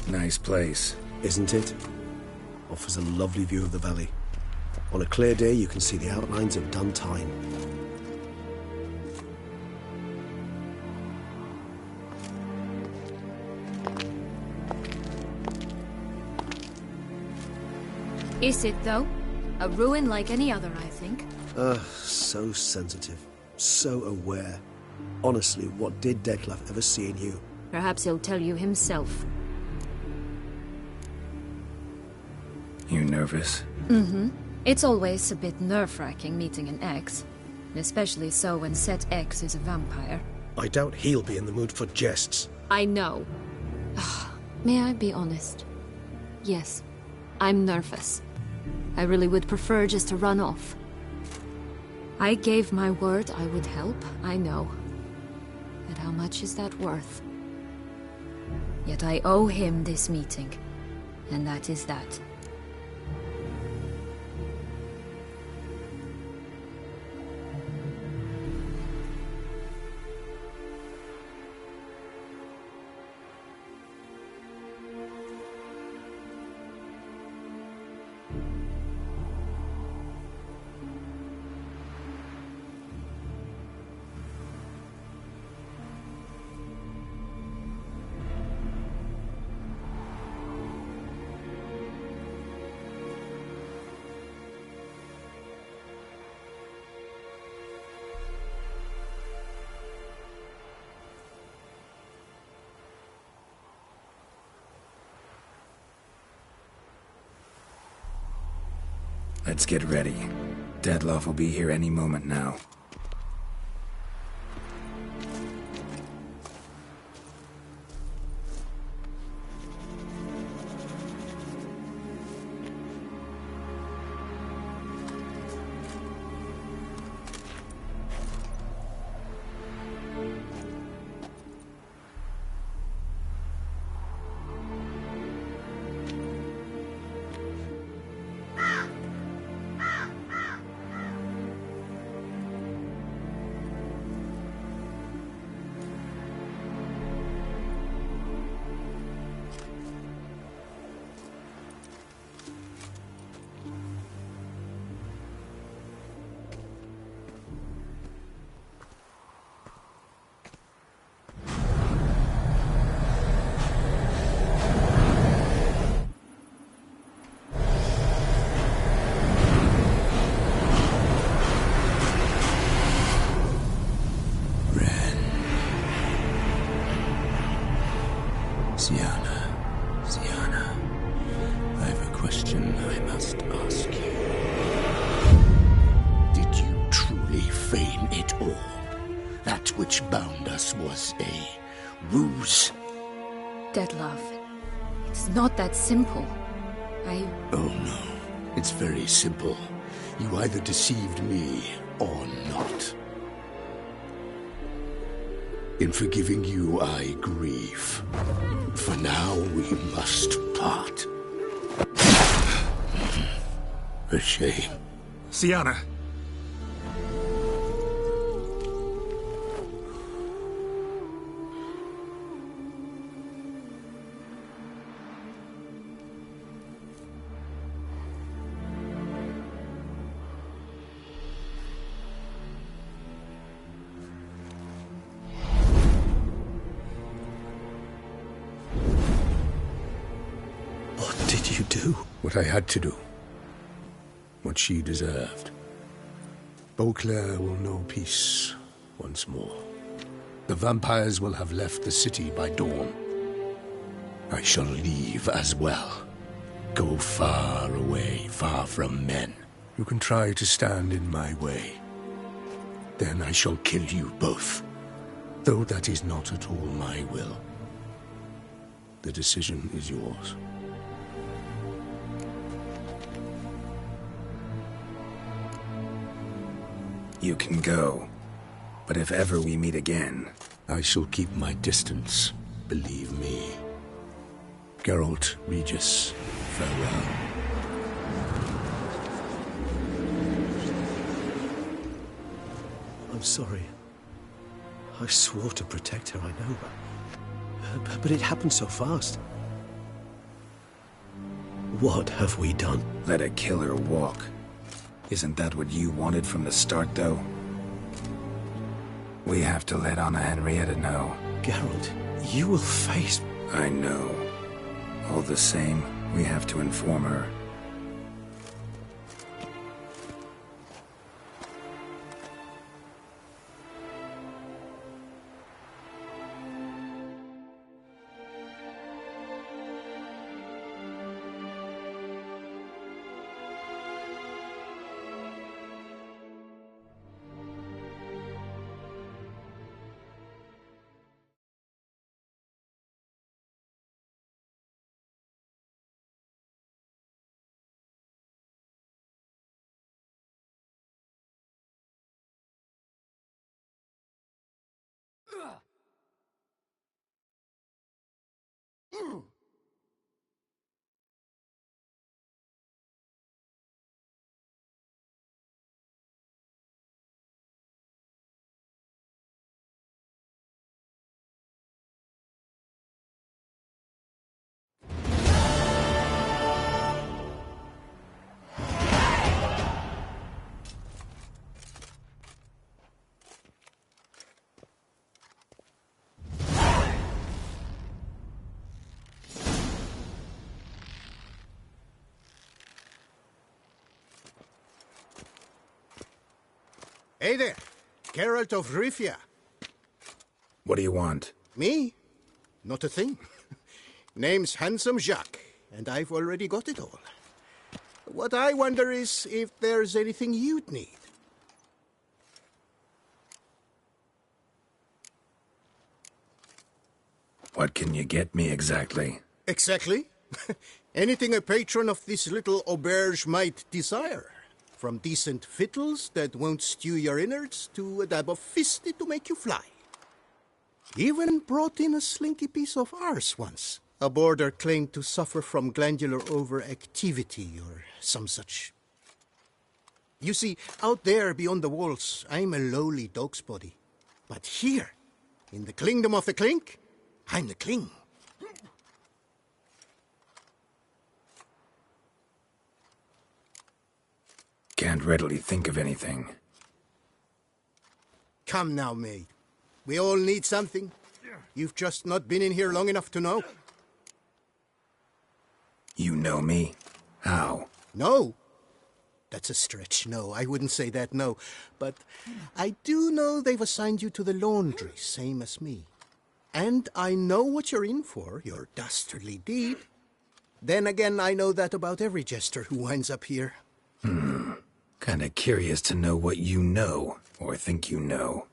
Nice place. Isn't it? Offers a lovely view of the valley. On a clear day, you can see the outlines of Duntine. Is it, though? A ruin like any other, I think. So sensitive. So aware. Honestly, what did Dettlaff ever see in you? Perhaps he'll tell you himself. You nervous? Mm-hmm. It's always a bit nerve-wracking meeting an ex. Especially so when said ex is a vampire. I doubt he'll be in the mood for jests. I know. May I be honest? Yes, I'm nervous. I really would prefer just to run off. I gave my word I would help, I know. But how much is that worth? Yet I owe him this meeting. And that is that. Let's get ready. Dettlaff will be here any moment now. Syanna, I have a question I must ask you. Did you truly feign it all? That which bound us was a ruse? Dettlaff, it's not that simple. Oh no, it's very simple. You either deceived me or not. In forgiving you, I grieve. For now, we must part. A shame. Syanna. What I had to do. What she deserved. Beauclair will know peace once more. The vampires will have left the city by dawn. I shall leave as well. Go far away, far from men. You can try to stand in my way. Then I shall kill you both. Though that is not at all my will. The decision is yours. You can go. But if ever we meet again... I shall keep my distance, believe me. Geralt Regis, farewell. I'm sorry. I swore to protect her, I know. But it happened so fast. What have we done? Let a killer walk. Isn't that what you wanted from the start, though? We have to let Anna Henrietta know. Geralt, you will face... I know. All the same, we have to inform her. Hey there, Geralt of Rivia. What do you want? Me? Not a thing. Name's Handsome Jacques, and I've already got it all. What I wonder is if there's anything you'd need. What can you get me exactly? Exactly. Anything a patron of this little auberge might desire. From decent victuals that won't stew your innards to a dab of fisty to make you fly. Even brought in a slinky piece of arse once. A boarder claimed to suffer from glandular overactivity or some such. You see, out there beyond the walls, I'm a lowly dog's body. But here, in the kingdom of the clink, I'm the king. Can't readily think of anything. Come now, maid. We all need something. You've just not been in here long enough to know. You know me? How? No. That's a stretch, no. I wouldn't say that, no. But I do know they've assigned you to the laundry, same as me. And I know what you're in for, your dastardly deed. Then again, I know that about every jester who winds up here. Kinda curious to know what you know, or think you know.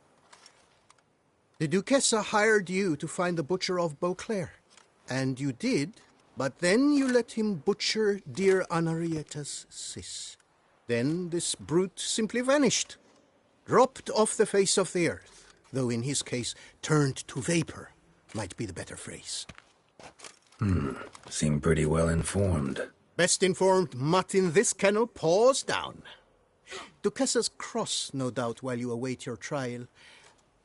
The Duchessa hired you to find the butcher of Beauclair. And you did, but then you let him butcher dear Anarietta's sis. Then this brute simply vanished. Dropped off the face of the earth, though in his case, turned to vapor, might be the better phrase. Seem pretty well informed. Best informed mutt in this kennel paws down. Duchessa's cross, no doubt, while you await your trial,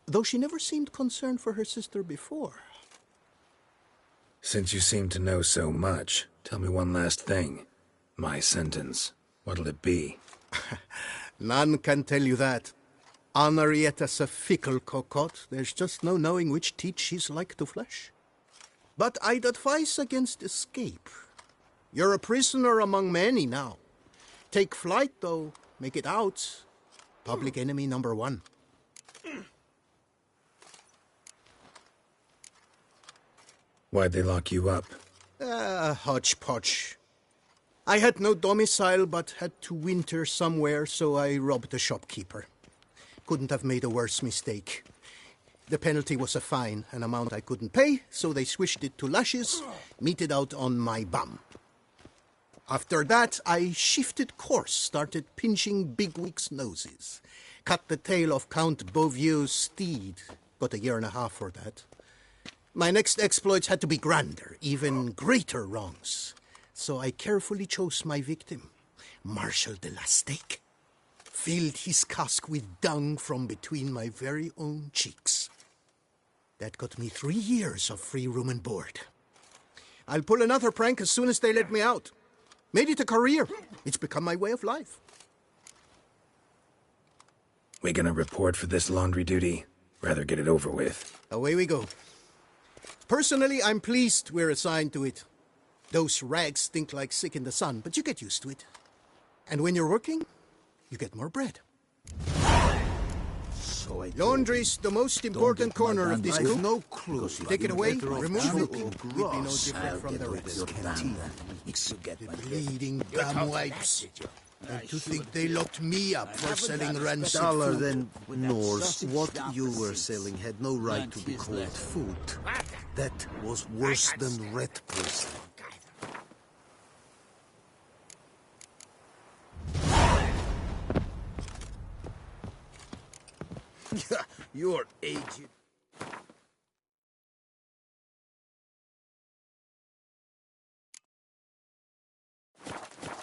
though she never seemed concerned for her sister before. Since you seem to know so much, tell me one last thing. My sentence, what'll it be? None can tell you that. Anarietta's a fickle cocotte. There's just no knowing which teat she's like to flesh. But I'd advise against escape. You're a prisoner among many now. Take flight, though. Make it out. Public enemy number one. Why'd they lock you up? Hodgepodge. I had no domicile, but had to winter somewhere, so I robbed the shopkeeper. Couldn't have made a worse mistake. The penalty was a fine, an amount I couldn't pay, so they swished it to lashes, meted out on my bum. After that, I shifted course, started pinching bigwigs' noses. Cut the tail of Count Beauvieux's steed. Got a year and a half for that. My next exploits had to be grander, even greater wrongs. So I carefully chose my victim, Marshal de la Stake. Filled his cask with dung from between my very own cheeks. That got me 3 years of free room and board. I'll pull another prank as soon as they let me out. Made it a career. It's become my way of life. We gonna report for this laundry duty? Rather get it over with. Away we go. Personally, I'm pleased we're assigned to it. Those rags stink like sick in the sun, but you get used to it. And when you're working, you get more bread. Laundry's the most important corner of this coop. No clue. Take it away, remove it, you'd be no different from the rest. The bleeding damn wipes. And to think they locked me up for selling rancid Dollar food. than Norse, what you were selling had no right to be called food. That was worse than rat poison. You're aged.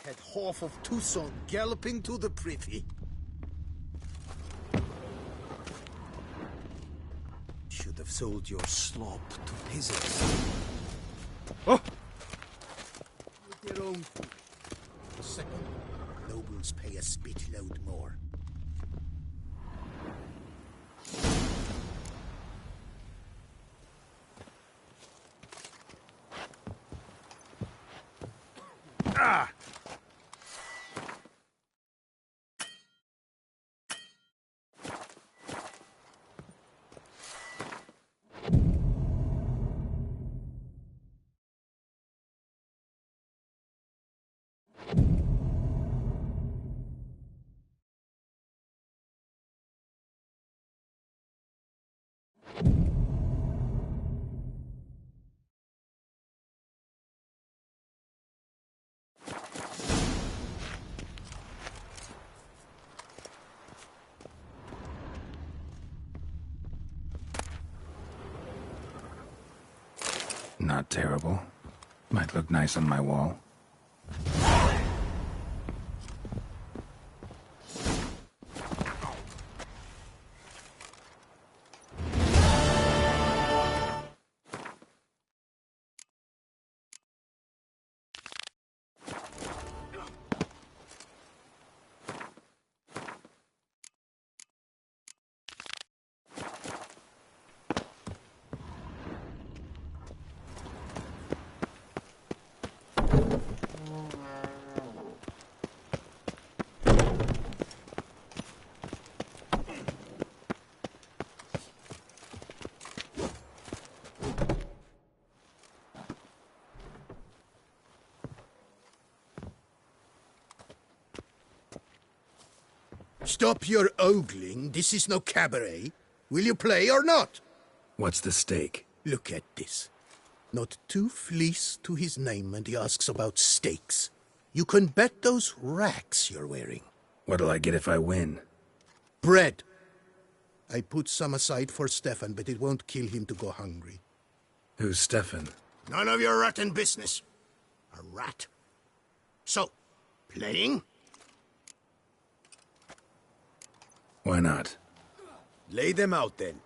Had half of Tucson galloping to the privy. Should have sold your slop to peasants. Oh! With your own food. Second, nobles pay a spitload more. Not terrible. Might look nice on my wall. Stop your ogling. This is no cabaret. Will you play or not? What's the stake? Look at this. Not two fleece to his name, and he asks about stakes. You can bet those racks you're wearing. What'll I get if I win? Bread. I put some aside for Stefan, but it won't kill him to go hungry. Who's Stefan? None of your rotten business. A rat. So, playing? Why not? Lay them out, then.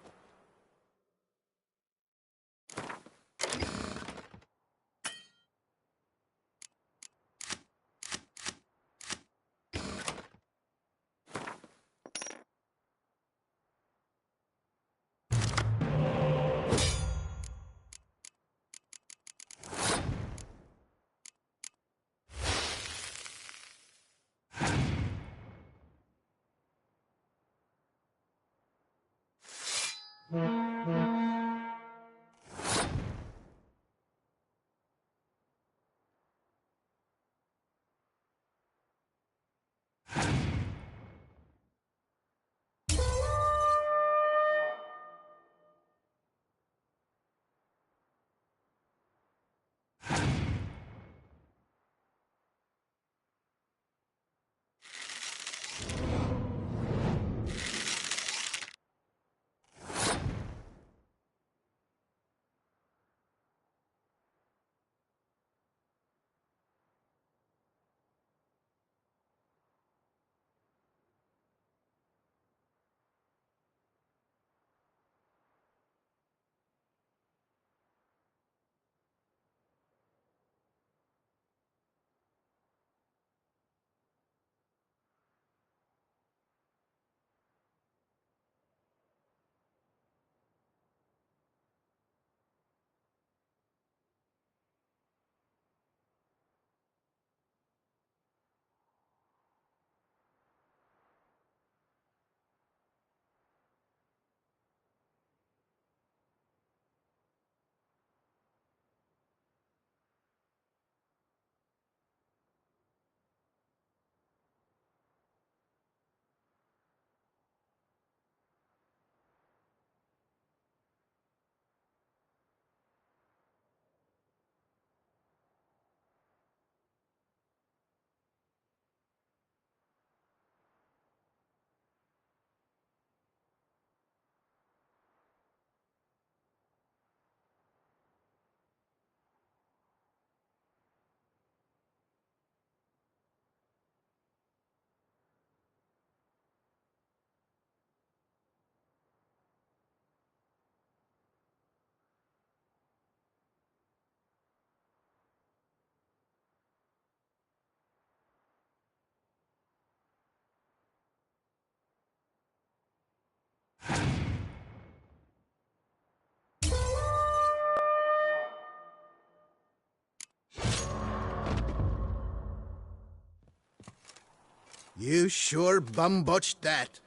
You sure bum-botched that.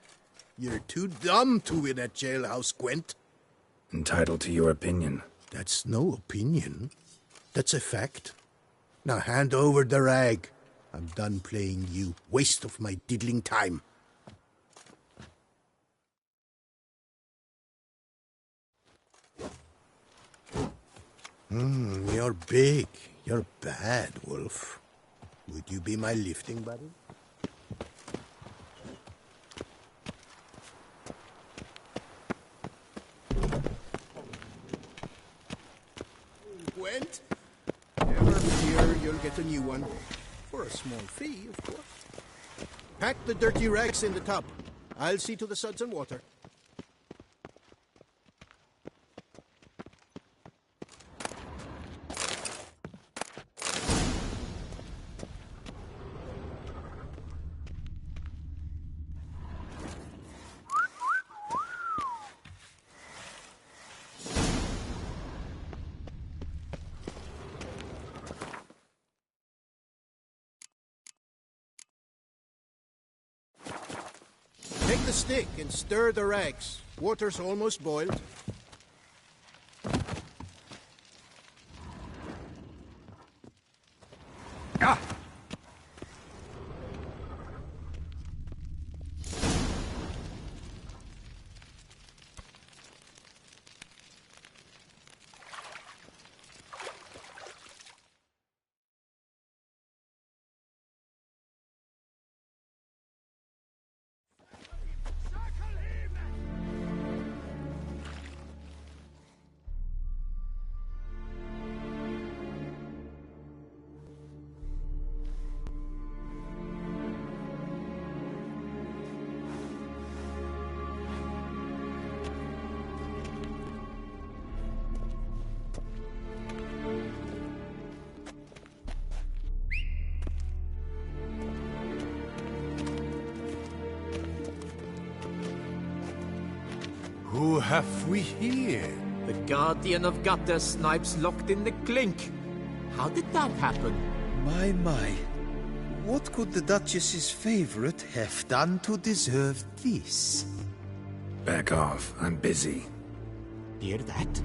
You're too dumb to win at Jailhouse, Gwent. Entitled to your opinion. That's no opinion. That's a fact. Now hand over the rag. I'm done playing you. Waste of my diddling time. You're big. You're bad, Wolf. Would you be my lifting buddy? a new one. For a small fee, of course. Pack the dirty rags in the tub. I'll see to the suds and water. Take the stick and stir the rags. Water's almost boiled. Ah! Who have we here? The Guardian of Gutter Snipes locked in the clink. How did that happen? My. What could the Duchess's favorite have done to deserve this? Back off. I'm busy. Hear that?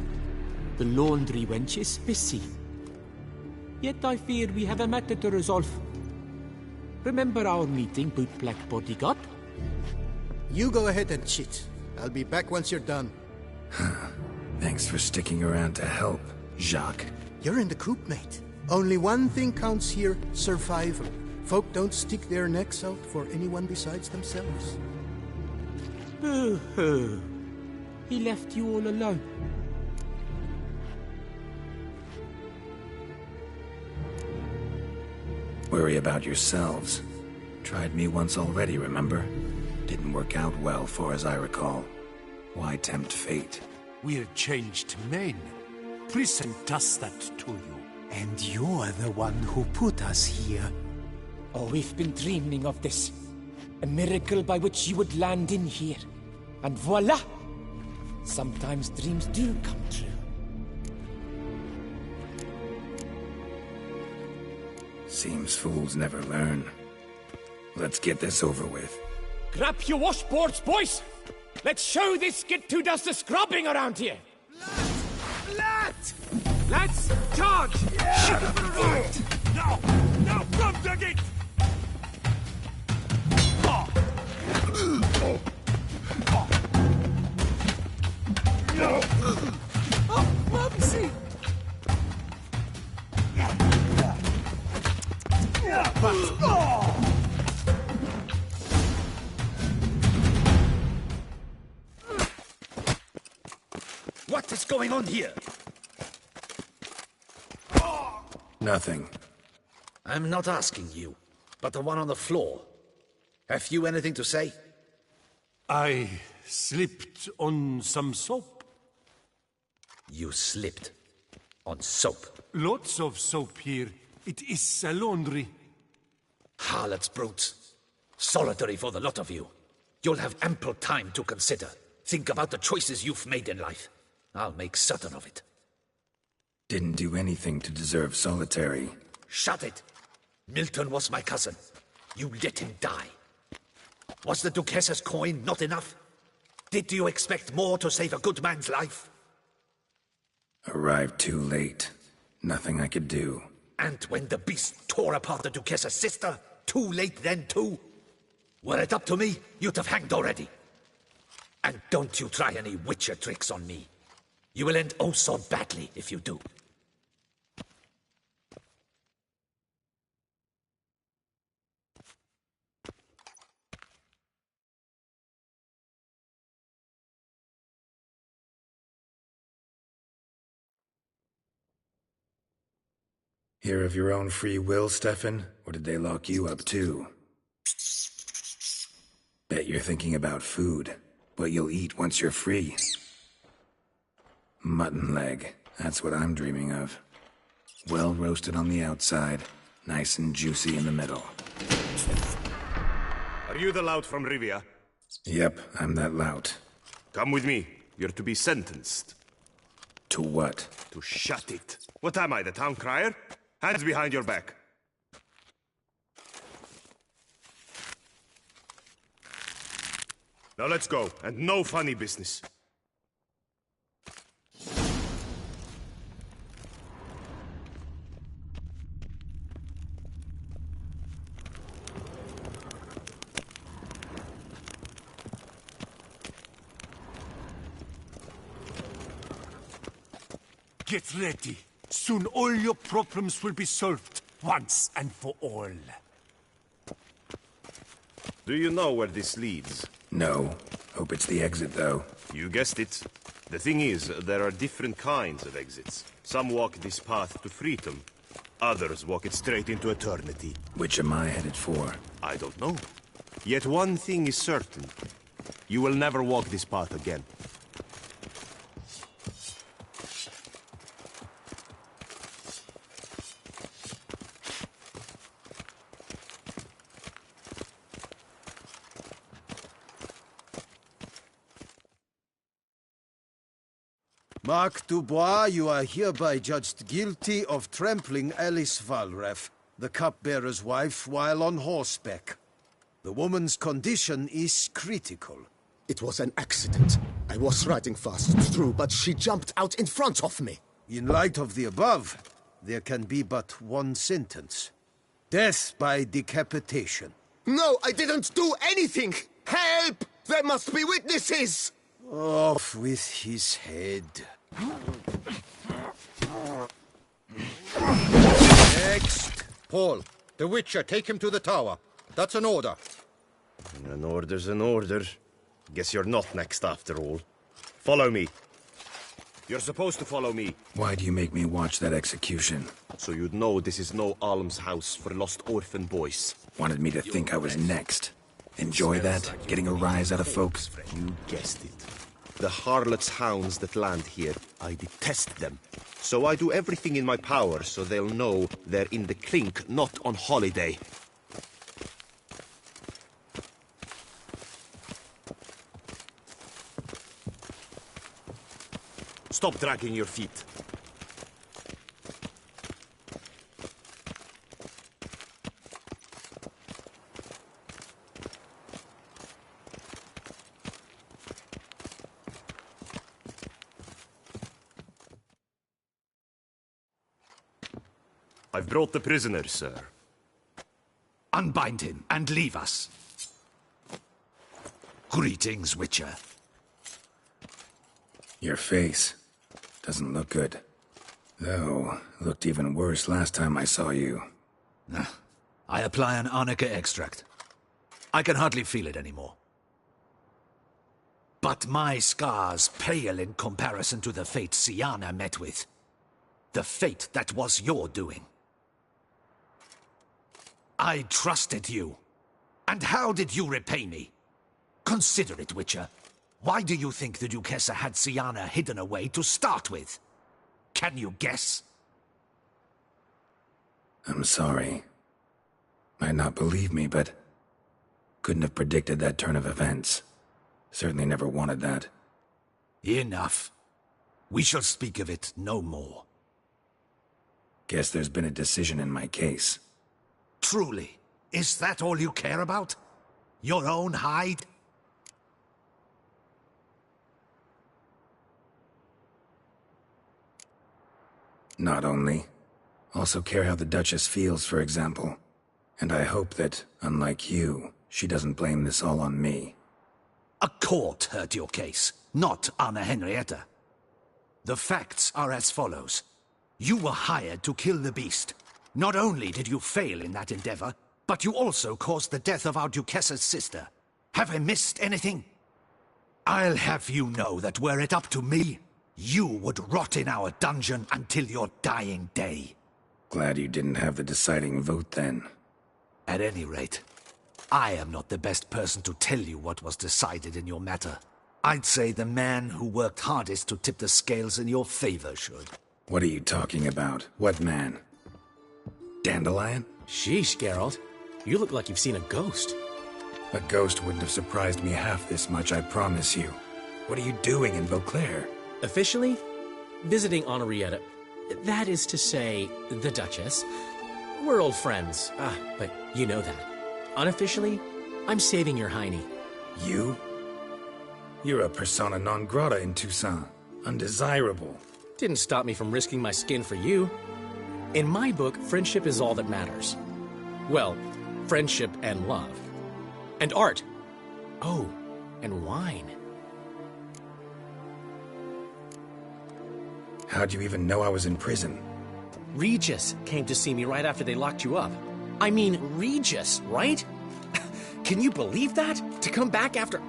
The laundry wench is busy. Yet I fear we have a matter to resolve. Remember our meeting, bootblack bodyguard? You go ahead and chit. I'll be back once you're done. Thanks for sticking around to help, Jacques. You're in the coop, mate. Only one thing counts here, survival. Folk don't stick their necks out for anyone besides themselves. Boo-hoo. He left you all alone. Worry about yourselves. Tried me once already, remember? Didn't work out well, for as I recall. Why tempt fate? We're changed men. Prison does that to you. And you're the one who put us here. Oh, we've been dreaming of this. A miracle by which you would land in here. And voila! Sometimes dreams do come true. Seems fools never learn. Let's get this over with. Grab your washboards, boys! Let's show this skid who does the scrubbing around here! Let's charge! Yeah. Now, from the gate! Oh, Bubsy! What is going on here? Nothing. I'm not asking you, but the one on the floor. Have you anything to say? I slipped on some soap. You slipped on soap. Lots of soap here. It is a laundry. Harlots, brutes. Solitary for the lot of you. You'll have ample time to consider. Think about the choices you've made in life. I'll make certain of it. Didn't do anything to deserve solitary. Shut it! Milton was my cousin. You let him die. Was the Duchess's coin not enough? Did you expect more to save a good man's life? Arrived too late. Nothing I could do. And when the beast tore apart the Duchess's sister, too late then too? Were it up to me, you'd have hanged already. And don't you try any witcher tricks on me. You will end oh so badly if you do. Here of your own free will, Stefan? Or did they lock you up too? Bet you're thinking about food. What you'll eat once you're free. Mutton leg. That's what I'm dreaming of. Well roasted on the outside, nice and juicy in the middle. Are you the lout from Rivia? Yep, I'm that lout. Come with me. You're to be sentenced. To what? To shut it. What am I, the town crier? Hands behind your back. Now let's go, and no funny business. Get ready. Soon all your problems will be solved, once and for all. Do you know where this leads? No. Hope it's the exit, though. You guessed it. The thing is, there are different kinds of exits. Some walk this path to freedom. Others walk it straight into eternity. Which am I headed for? I don't know. Yet one thing is certain. You will never walk this path again. Mark Dubois, you are hereby judged guilty of trampling Alice Valref, the cupbearer's wife, while on horseback. The woman's condition is critical. It was an accident. I was riding fast through, but she jumped out in front of me. In light of the above, there can be but one sentence. Death by decapitation. No, I didn't do anything! Help! There must be witnesses! Off with his head. Next! Paul, the Witcher, take him to the tower. That's an order. An order's an order. Guess you're not next after all. Follow me. You're supposed to follow me. Why do you make me watch that execution? So you'd know this is no almshouse for lost orphan boys. Wanted me to think I was next. Enjoy that? Getting a rise out of folks? You guessed it. The harlots' hounds that land here, I detest them. So I do everything in my power so they'll know they're in the clink, not on holiday. Stop dragging your feet. I've brought the prisoner, sir. Unbind him and leave us. Greetings, Witcher. Your face doesn't look good. Though, looked even worse last time I saw you. I apply an arnica extract. I can hardly feel it anymore. But my scars pale in comparison to the fate Syanna met with. The fate that was your doing. I trusted you. And how did you repay me? Consider it, Witcher. Why do you think the Duquesa had Syanna hidden away to start with? Can you guess? I'm sorry. Might not believe me, but couldn't have predicted that turn of events. Certainly never wanted that. Enough. We shall speak of it no more. Guess there's been a decision in my case. Truly, is that all you care about? Your own hide? Not only. Also care how the Duchess feels, for example. And I hope that, unlike you, she doesn't blame this all on me. A court heard your case, not Anna Henrietta. The facts are as follows. You were hired to kill the beast. Not only did you fail in that endeavor, but you also caused the death of our Duquessa's sister. Have I missed anything? I'll have you know that were it up to me, you would rot in our dungeon until your dying day. Glad you didn't have the deciding vote then. At any rate, I am not the best person to tell you what was decided in your matter. I'd say the man who worked hardest to tip the scales in your favor should. What are you talking about? What man? Dandelion? Sheesh, Geralt. You look like you've seen a ghost. A ghost wouldn't have surprised me half this much, I promise you. What are you doing in Beauclair? Officially, visiting Henrietta. That is to say, the Duchess. We're old friends. But you know that. Unofficially, I'm saving your hiney. You? You're a persona non grata in Toussaint. Undesirable. Didn't stop me from risking my skin for you. In my book, friendship is all that matters. Well, friendship and love. And art. Oh, and wine. How'd you even know I was in prison? Regis came to see me right after they locked you up. I mean, Regis, right? Can you believe that? To come back after...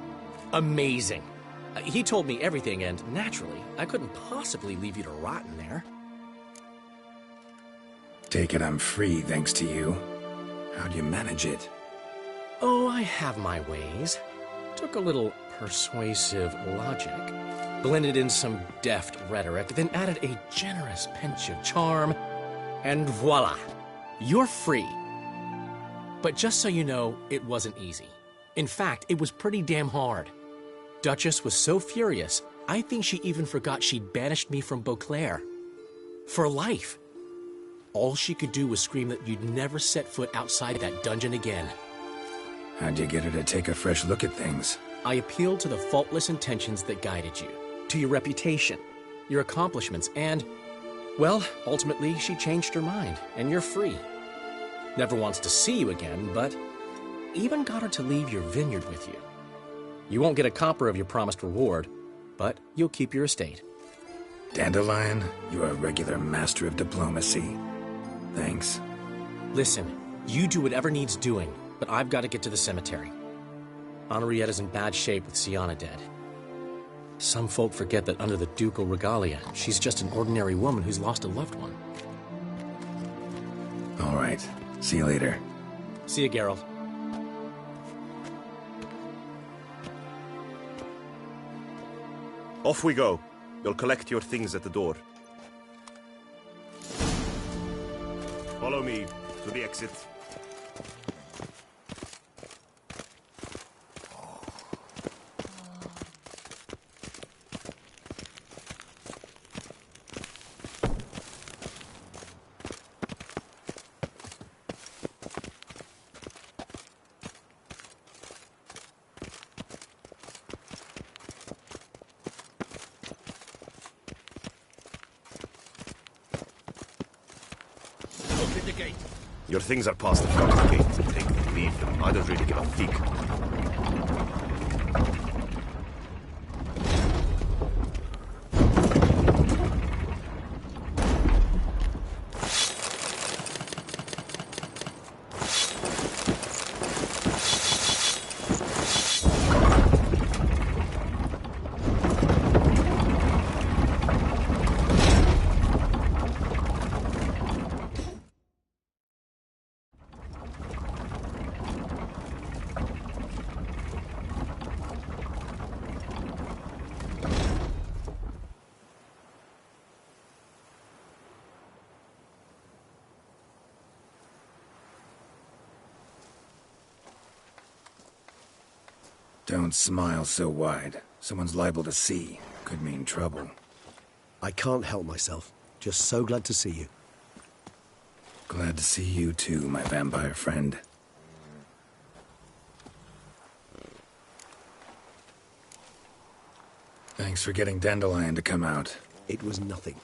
Amazing. He told me everything, and naturally, I couldn't possibly leave you to rot in there. Take it I'm free thanks to you. How'd you manage it? Oh, I have my ways. Took a little persuasive logic, blended in some deft rhetoric, then added a generous pinch of charm, and voila! You're free. But just so you know, it wasn't easy. In fact, it was pretty damn hard. Duchess was so furious, I think she even forgot she'd banished me from Beauclair. For life. All she could do was scream that you'd never set foot outside that dungeon again. How'd you get her to take a fresh look at things? I appealed to the faultless intentions that guided you, to your reputation, your accomplishments, and, well, ultimately she changed her mind, and you're free. Never wants to see you again, but even got her to leave your vineyard with you. You won't get a copper of your promised reward, but you'll keep your estate. Dandelion, you're a regular master of diplomacy. Thanks. Listen, you do whatever needs doing, but I've got to get to the cemetery. Henrietta's in bad shape with Syanna dead. Some folk forget that under the ducal regalia, she's just an ordinary woman who's lost a loved one. All right. See you later. See you, Geralt. Off we go. You'll collect your things at the door. Follow me to the exit. Your things are past the front of the gate. Take them, leave them. I don't really give a fig. Don't smile so wide. Someone's liable to see. Could mean trouble. I can't help myself. Just so glad to see you. Glad to see you too, my vampire friend. Thanks for getting Dandelion to come out. It was nothing.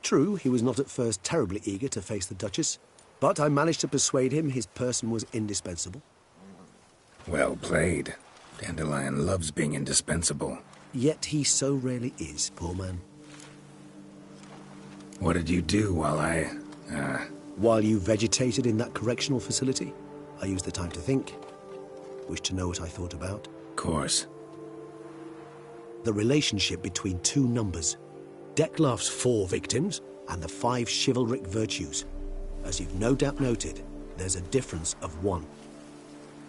True, he was not at first terribly eager to face the Duchess, but I managed to persuade him his person was indispensable. Well played. Dandelion loves being indispensable. Yet he so rarely is, poor man. What did you do while While you vegetated in that correctional facility, I used the time to think. Wish to know what I thought about? Of course. The relationship between two numbers. Dettlaff's 4 victims and the 5 chivalric virtues. As you've no doubt noted, there's a difference of 1.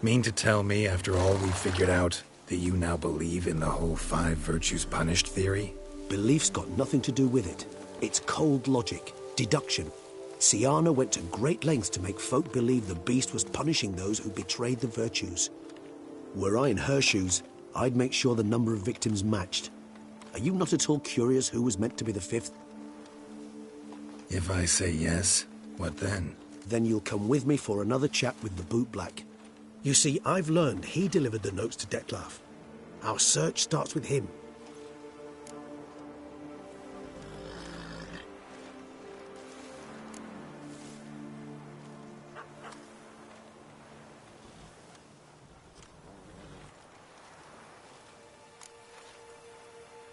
Mean to tell me, after all we've figured out, that you now believe in the whole 5 virtues punished theory? Belief's got nothing to do with it. It's cold logic, deduction. Syanna went to great lengths to make folk believe the beast was punishing those who betrayed the virtues. Were I in her shoes, I'd make sure the number of victims matched. Are you not at all curious who was meant to be the 5th? If I say yes, what then? Then you'll come with me for another chat with the Boot Black. You see, I've learned he delivered the notes to Dettlaff. Our search starts with him.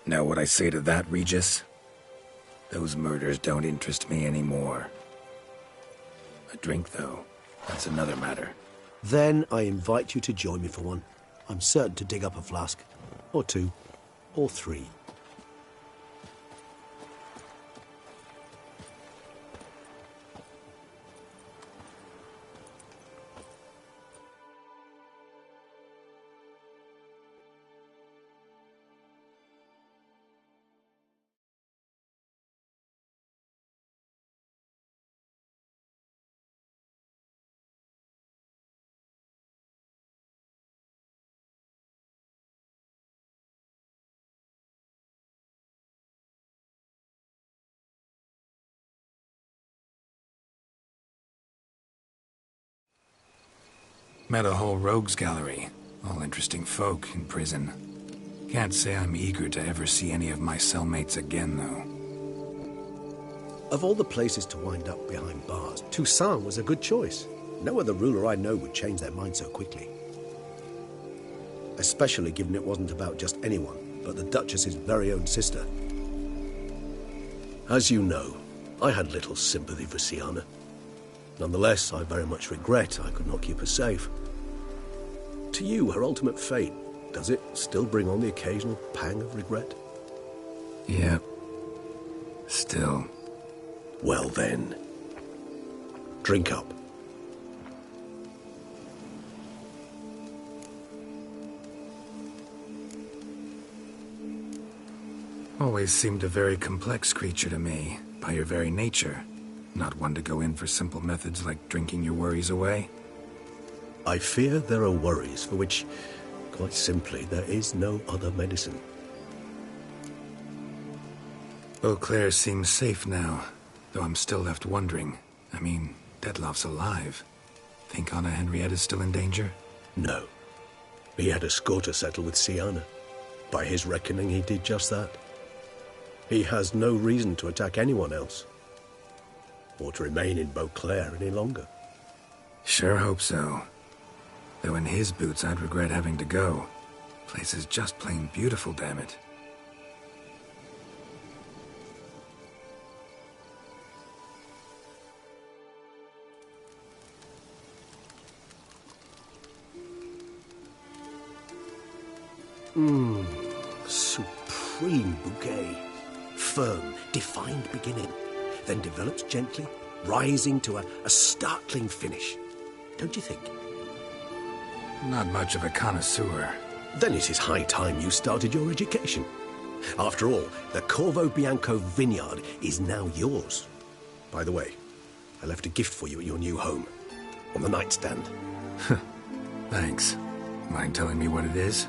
Know what I say to that, Regis? Those murders don't interest me anymore. A drink, though, that's another matter. Then I invite you to join me for one. I'm certain to dig up a flask. Or 2. Or 3. Met a whole rogues gallery. All interesting folk in prison. Can't say I'm eager to ever see any of my cellmates again, though. Of all the places to wind up behind bars, Toussaint was a good choice. No other ruler I know would change their mind so quickly. Especially given it wasn't about just anyone, but the Duchess's very own sister. As you know, I had little sympathy for Syanna. Nonetheless, I very much regret I could not keep her safe. To you, her ultimate fate, does it still bring on the occasional pang of regret? Yep. Still. Well then, drink up. Always seemed a very complex creature to me, by your very nature. Not one to go in for simple methods like drinking your worries away. I fear there are worries for which, quite simply, there is no other medicine. Beauclair seems safe now, though I'm still left wondering. I mean, Dettlaff's alive. Think Anna Henrietta's still in danger? No. He had a score to settle with Syanna. By his reckoning, he did just that. He has no reason to attack anyone else, or to remain in Beauclair any longer. Sure hope so. Though in his boots, I'd regret having to go. Place is just plain beautiful, damn it. Supreme bouquet. Firm, defined beginning, then develops gently, rising to a startling finish. Don't you think? Not much of a connoisseur. Then it is high time you started your education. After all, the Corvo Bianco vineyard is now yours. By the way, I left a gift for you at your new home, on the nightstand. Thanks. Mind telling me what it is?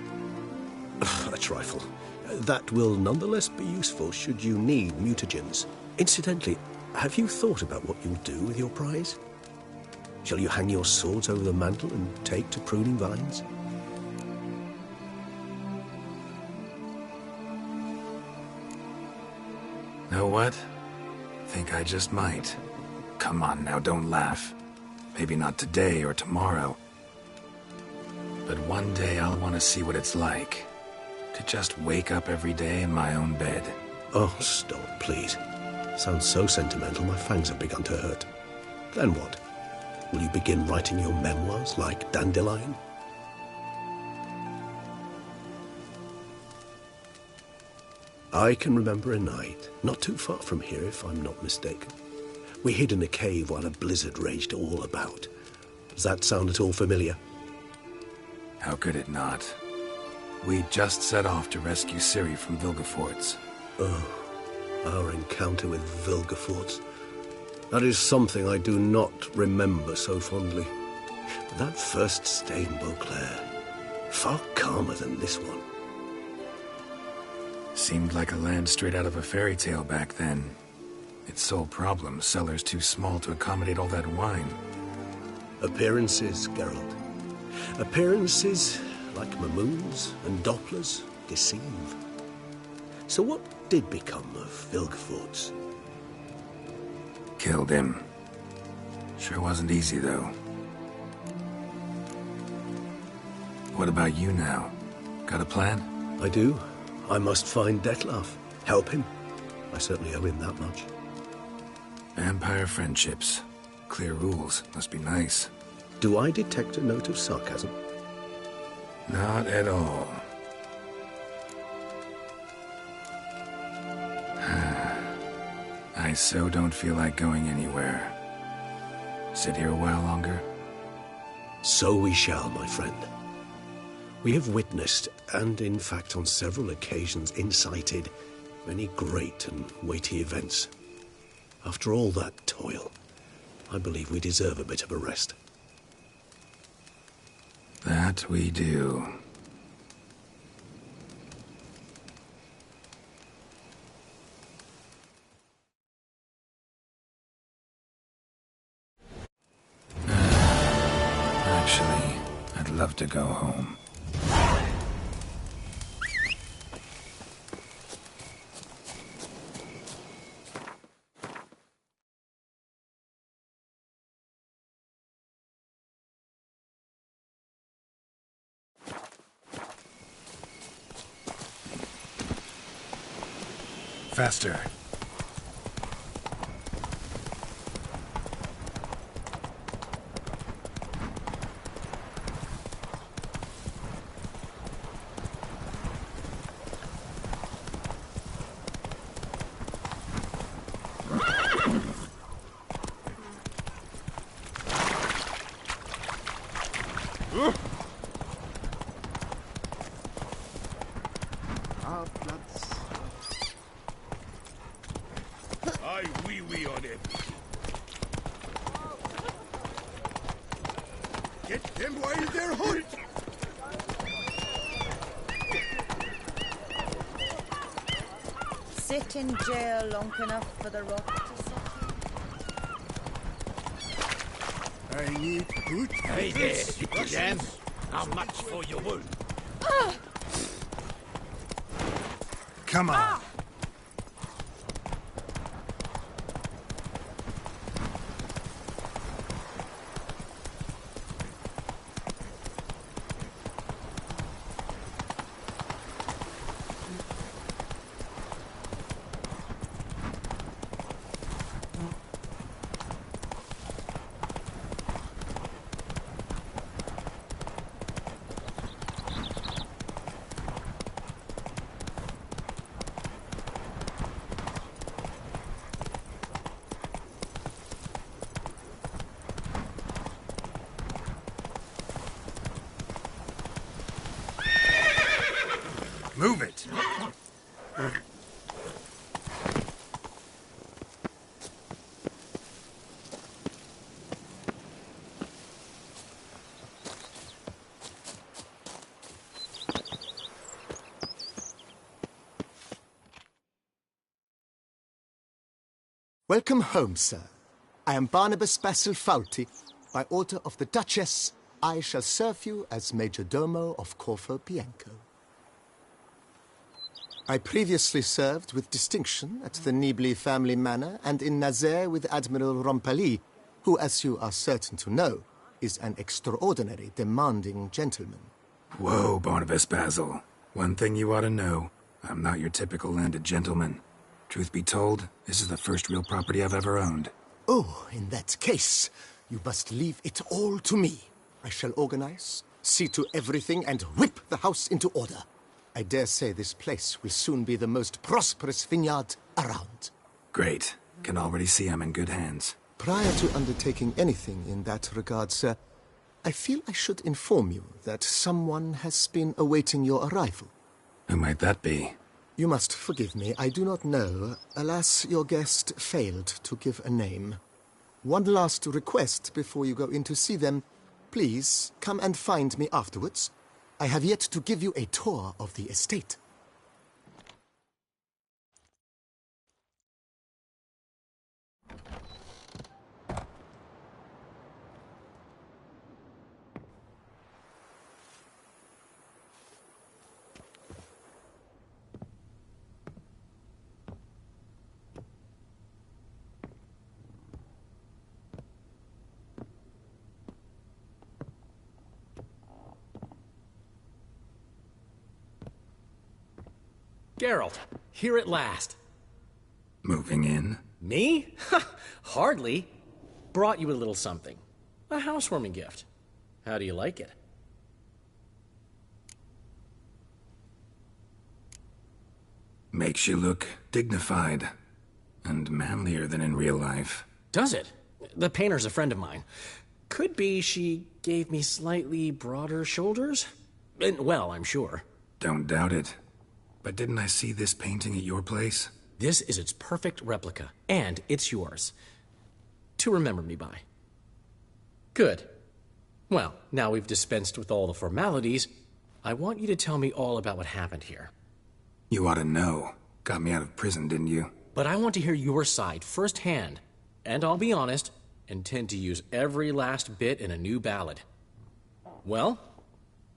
A trifle. That will nonetheless be useful should you need mutagens. Incidentally, have you thought about what you'll do with your prize? Shall you hang your swords over the mantle and take to pruning vines? Know what? Think I just might. Come on now, don't laugh. Maybe not today or tomorrow. But one day I'll want to see what it's like. To just wake up every day in my own bed. Oh, stop, please. Sounds so sentimental, my fangs have begun to hurt. Then what? Will you begin writing your memoirs like Dandelion? I can remember a night, not too far from here if I'm not mistaken, We hid in a cave while a blizzard raged all about. Does that sound at all familiar? How could it not? We just set off to rescue Ciri from Vilgefortz. Oh, our encounter with Vilgefortz. That is something I do not remember so fondly. But that first stay in Beauclair, far calmer than this one. Seemed like a land straight out of a fairy tale back then. Its sole problem, cellars too small to accommodate all that wine. Appearances, Geralt. Appearances, like Mamoons and Dopplers, deceive. So what did become of Vilgefortz? Killed him. Sure wasn't easy, though. What about you now? Got a plan? I do. I must find Dettlaff. Help him. I certainly owe him that much. Vampire friendships. Clear rules. Must be nice. Do I detect a note of sarcasm? Not at all. I so don't feel like going anywhere. Sit here a while longer? So we shall, my friend. We have witnessed, and in fact on several occasions incited, many great and weighty events. After all that toil, I believe we deserve a bit of a rest. That we do. Actually, I'd love to go home. Faster. Get them while they're hot! Sit in jail long enough for the rot to set I need good Hey there, little lamb. How much for your wool? Come on. Move it! Welcome home, sir. I am Barnabas Basil Fawlty. By order of the Duchess, I shall serve you as Major Domo of Corvo Bianco. I previously served with distinction at the Nibley family manor and in Nazaire with Admiral Rompali, who, as you are certain to know, is an extraordinary, demanding gentleman. Whoa, Barnabas Basil. One thing you ought to know. I'm not your typical landed gentleman. Truth be told, this is the first real property I've ever owned. Oh, in that case, you must leave it all to me. I shall organize, see to everything, and whip the house into order. I dare say this place will soon be the most prosperous vineyard around. Great. Can already see I'm in good hands. Prior to undertaking anything in that regard, sir, I feel I should inform you that someone has been awaiting your arrival. Who might that be? You must forgive me, I do not know. Alas, your guest failed to give a name. One last request before you go in to see them. Please, come and find me afterwards. I have yet to give you a tour of the estate. Geralt, here at last. Moving in? Me? Hardly. Brought you a little something. A housewarming gift. How do you like it? Makes you look dignified. And manlier than in real life. Does it? The painter's a friend of mine. Could be she gave me slightly broader shoulders? Well, I'm sure. Don't doubt it. But didn't I see this painting at your place? This is its perfect replica, and it's yours. To remember me by. Good. Well, now we've dispensed with all the formalities, I want you to tell me all about what happened here. You ought to know. Got me out of prison, didn't you? But I want to hear your side firsthand. And I'll be honest, intend to use every last bit in a new ballad. Well,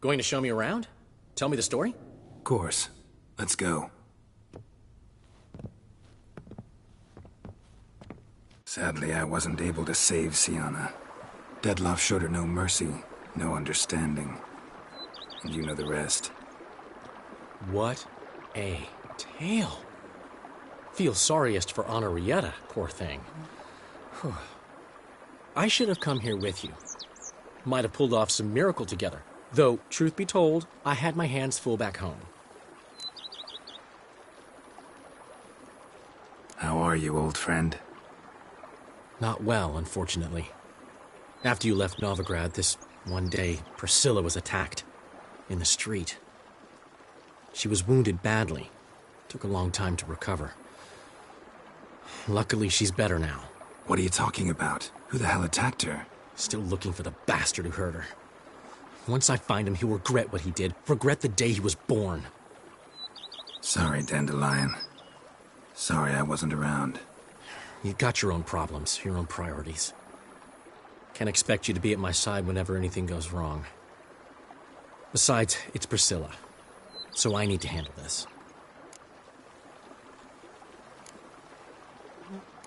going to show me around? Tell me the story? Of course. Let's go. Sadly, I wasn't able to save Syanna. Dettlaff showed her no mercy, no understanding. And you know the rest. What a tale. Feel sorriest for Anarietta, poor thing. I should have come here with you. Might have pulled off some miracle together. Though, truth be told, I had my hands full back home. How are you, old friend? Not well, unfortunately. After you left Novigrad, this one day, Priscilla was attacked. In the street. She was wounded badly. Took a long time to recover. Luckily, she's better now. What are you talking about? Who the hell attacked her? Still looking for the bastard who hurt her. Once I find him, he'll regret what he did. Regret the day he was born. Sorry, Dandelion. Sorry I wasn't around. You've got your own problems, your own priorities. Can't expect you to be at my side whenever anything goes wrong. Besides, it's Priscilla. So I need to handle this.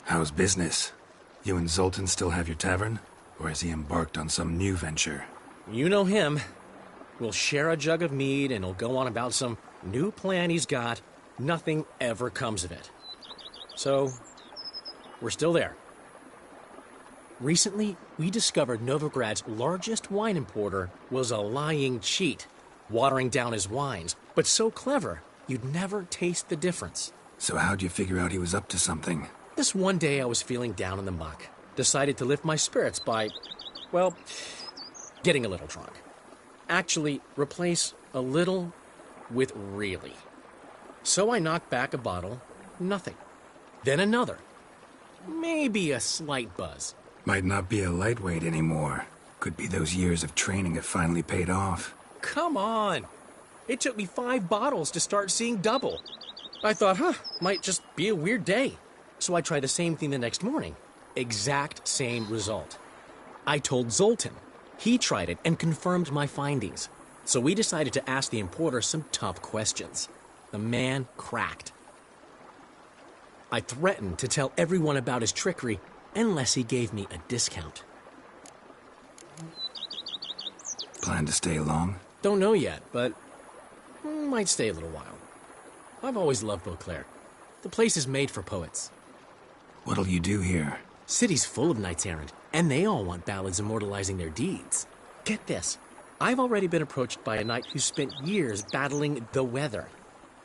How's business? You and Zoltan still have your tavern? Or has he embarked on some new venture? You know him. We'll share a jug of mead and he'll go on about some new plan he's got. Nothing ever comes of it. So, we're still there. Recently, we discovered Novigrad's largest wine importer was a lying cheat, watering down his wines, but so clever, you'd never taste the difference. So how'd you figure out he was up to something? This one day I was feeling down in the muck. Decided to lift my spirits by, well, getting a little drunk. Actually, replace a little with really. So I knocked back a bottle, nothing. Then another. Maybe a slight buzz. Might not be a lightweight anymore. Could be those years of training have finally paid off. Come on! It took me 5 bottles to start seeing double. I thought, might just be a weird day. So I tried the same thing the next morning. Exact same result. I told Zoltan. He tried it and confirmed my findings. So we decided to ask the importer some tough questions. The man cracked. I threatened to tell everyone about his trickery unless he gave me a discount. Plan to stay long? Don't know yet, but might stay a little while. I've always loved Beauclair. The place is made for poets. What'll you do here? City's full of knights errant, and they all want ballads immortalizing their deeds. Get this. I've already been approached by a knight who spent years battling the weather.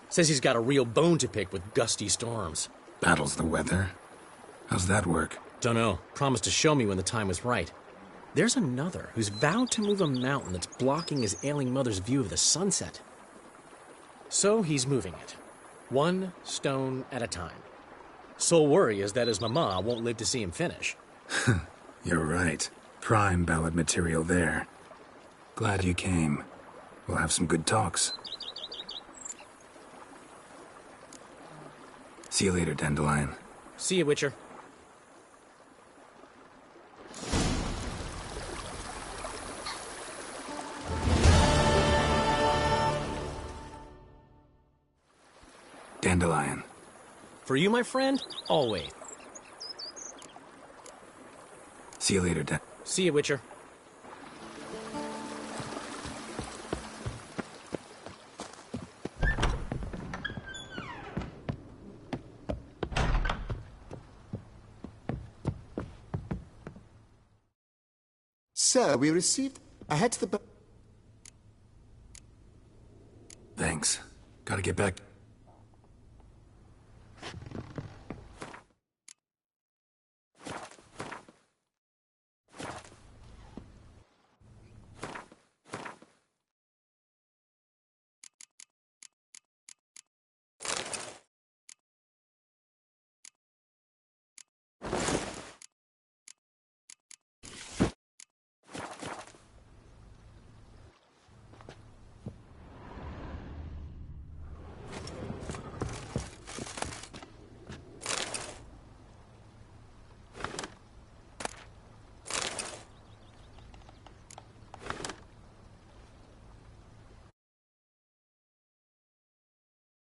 Says he's got a real bone to pick with gusty storms. Battles the weather? How's that work? Dunno. Promised to show me when the time was right. There's another who's vowed to move a mountain that's blocking his ailing mother's view of the sunset. So he's moving it. One stone at a time. Sole worry is that his mama won't live to see him finish. You're right. Prime ballad material there. Glad you came. We'll have some good talks. See you later, Dandelion. See you, Witcher. Dandelion. For you, my friend, always. See you later, See you, Witcher. Sir, we received... I had the... Thanks. Gotta get back...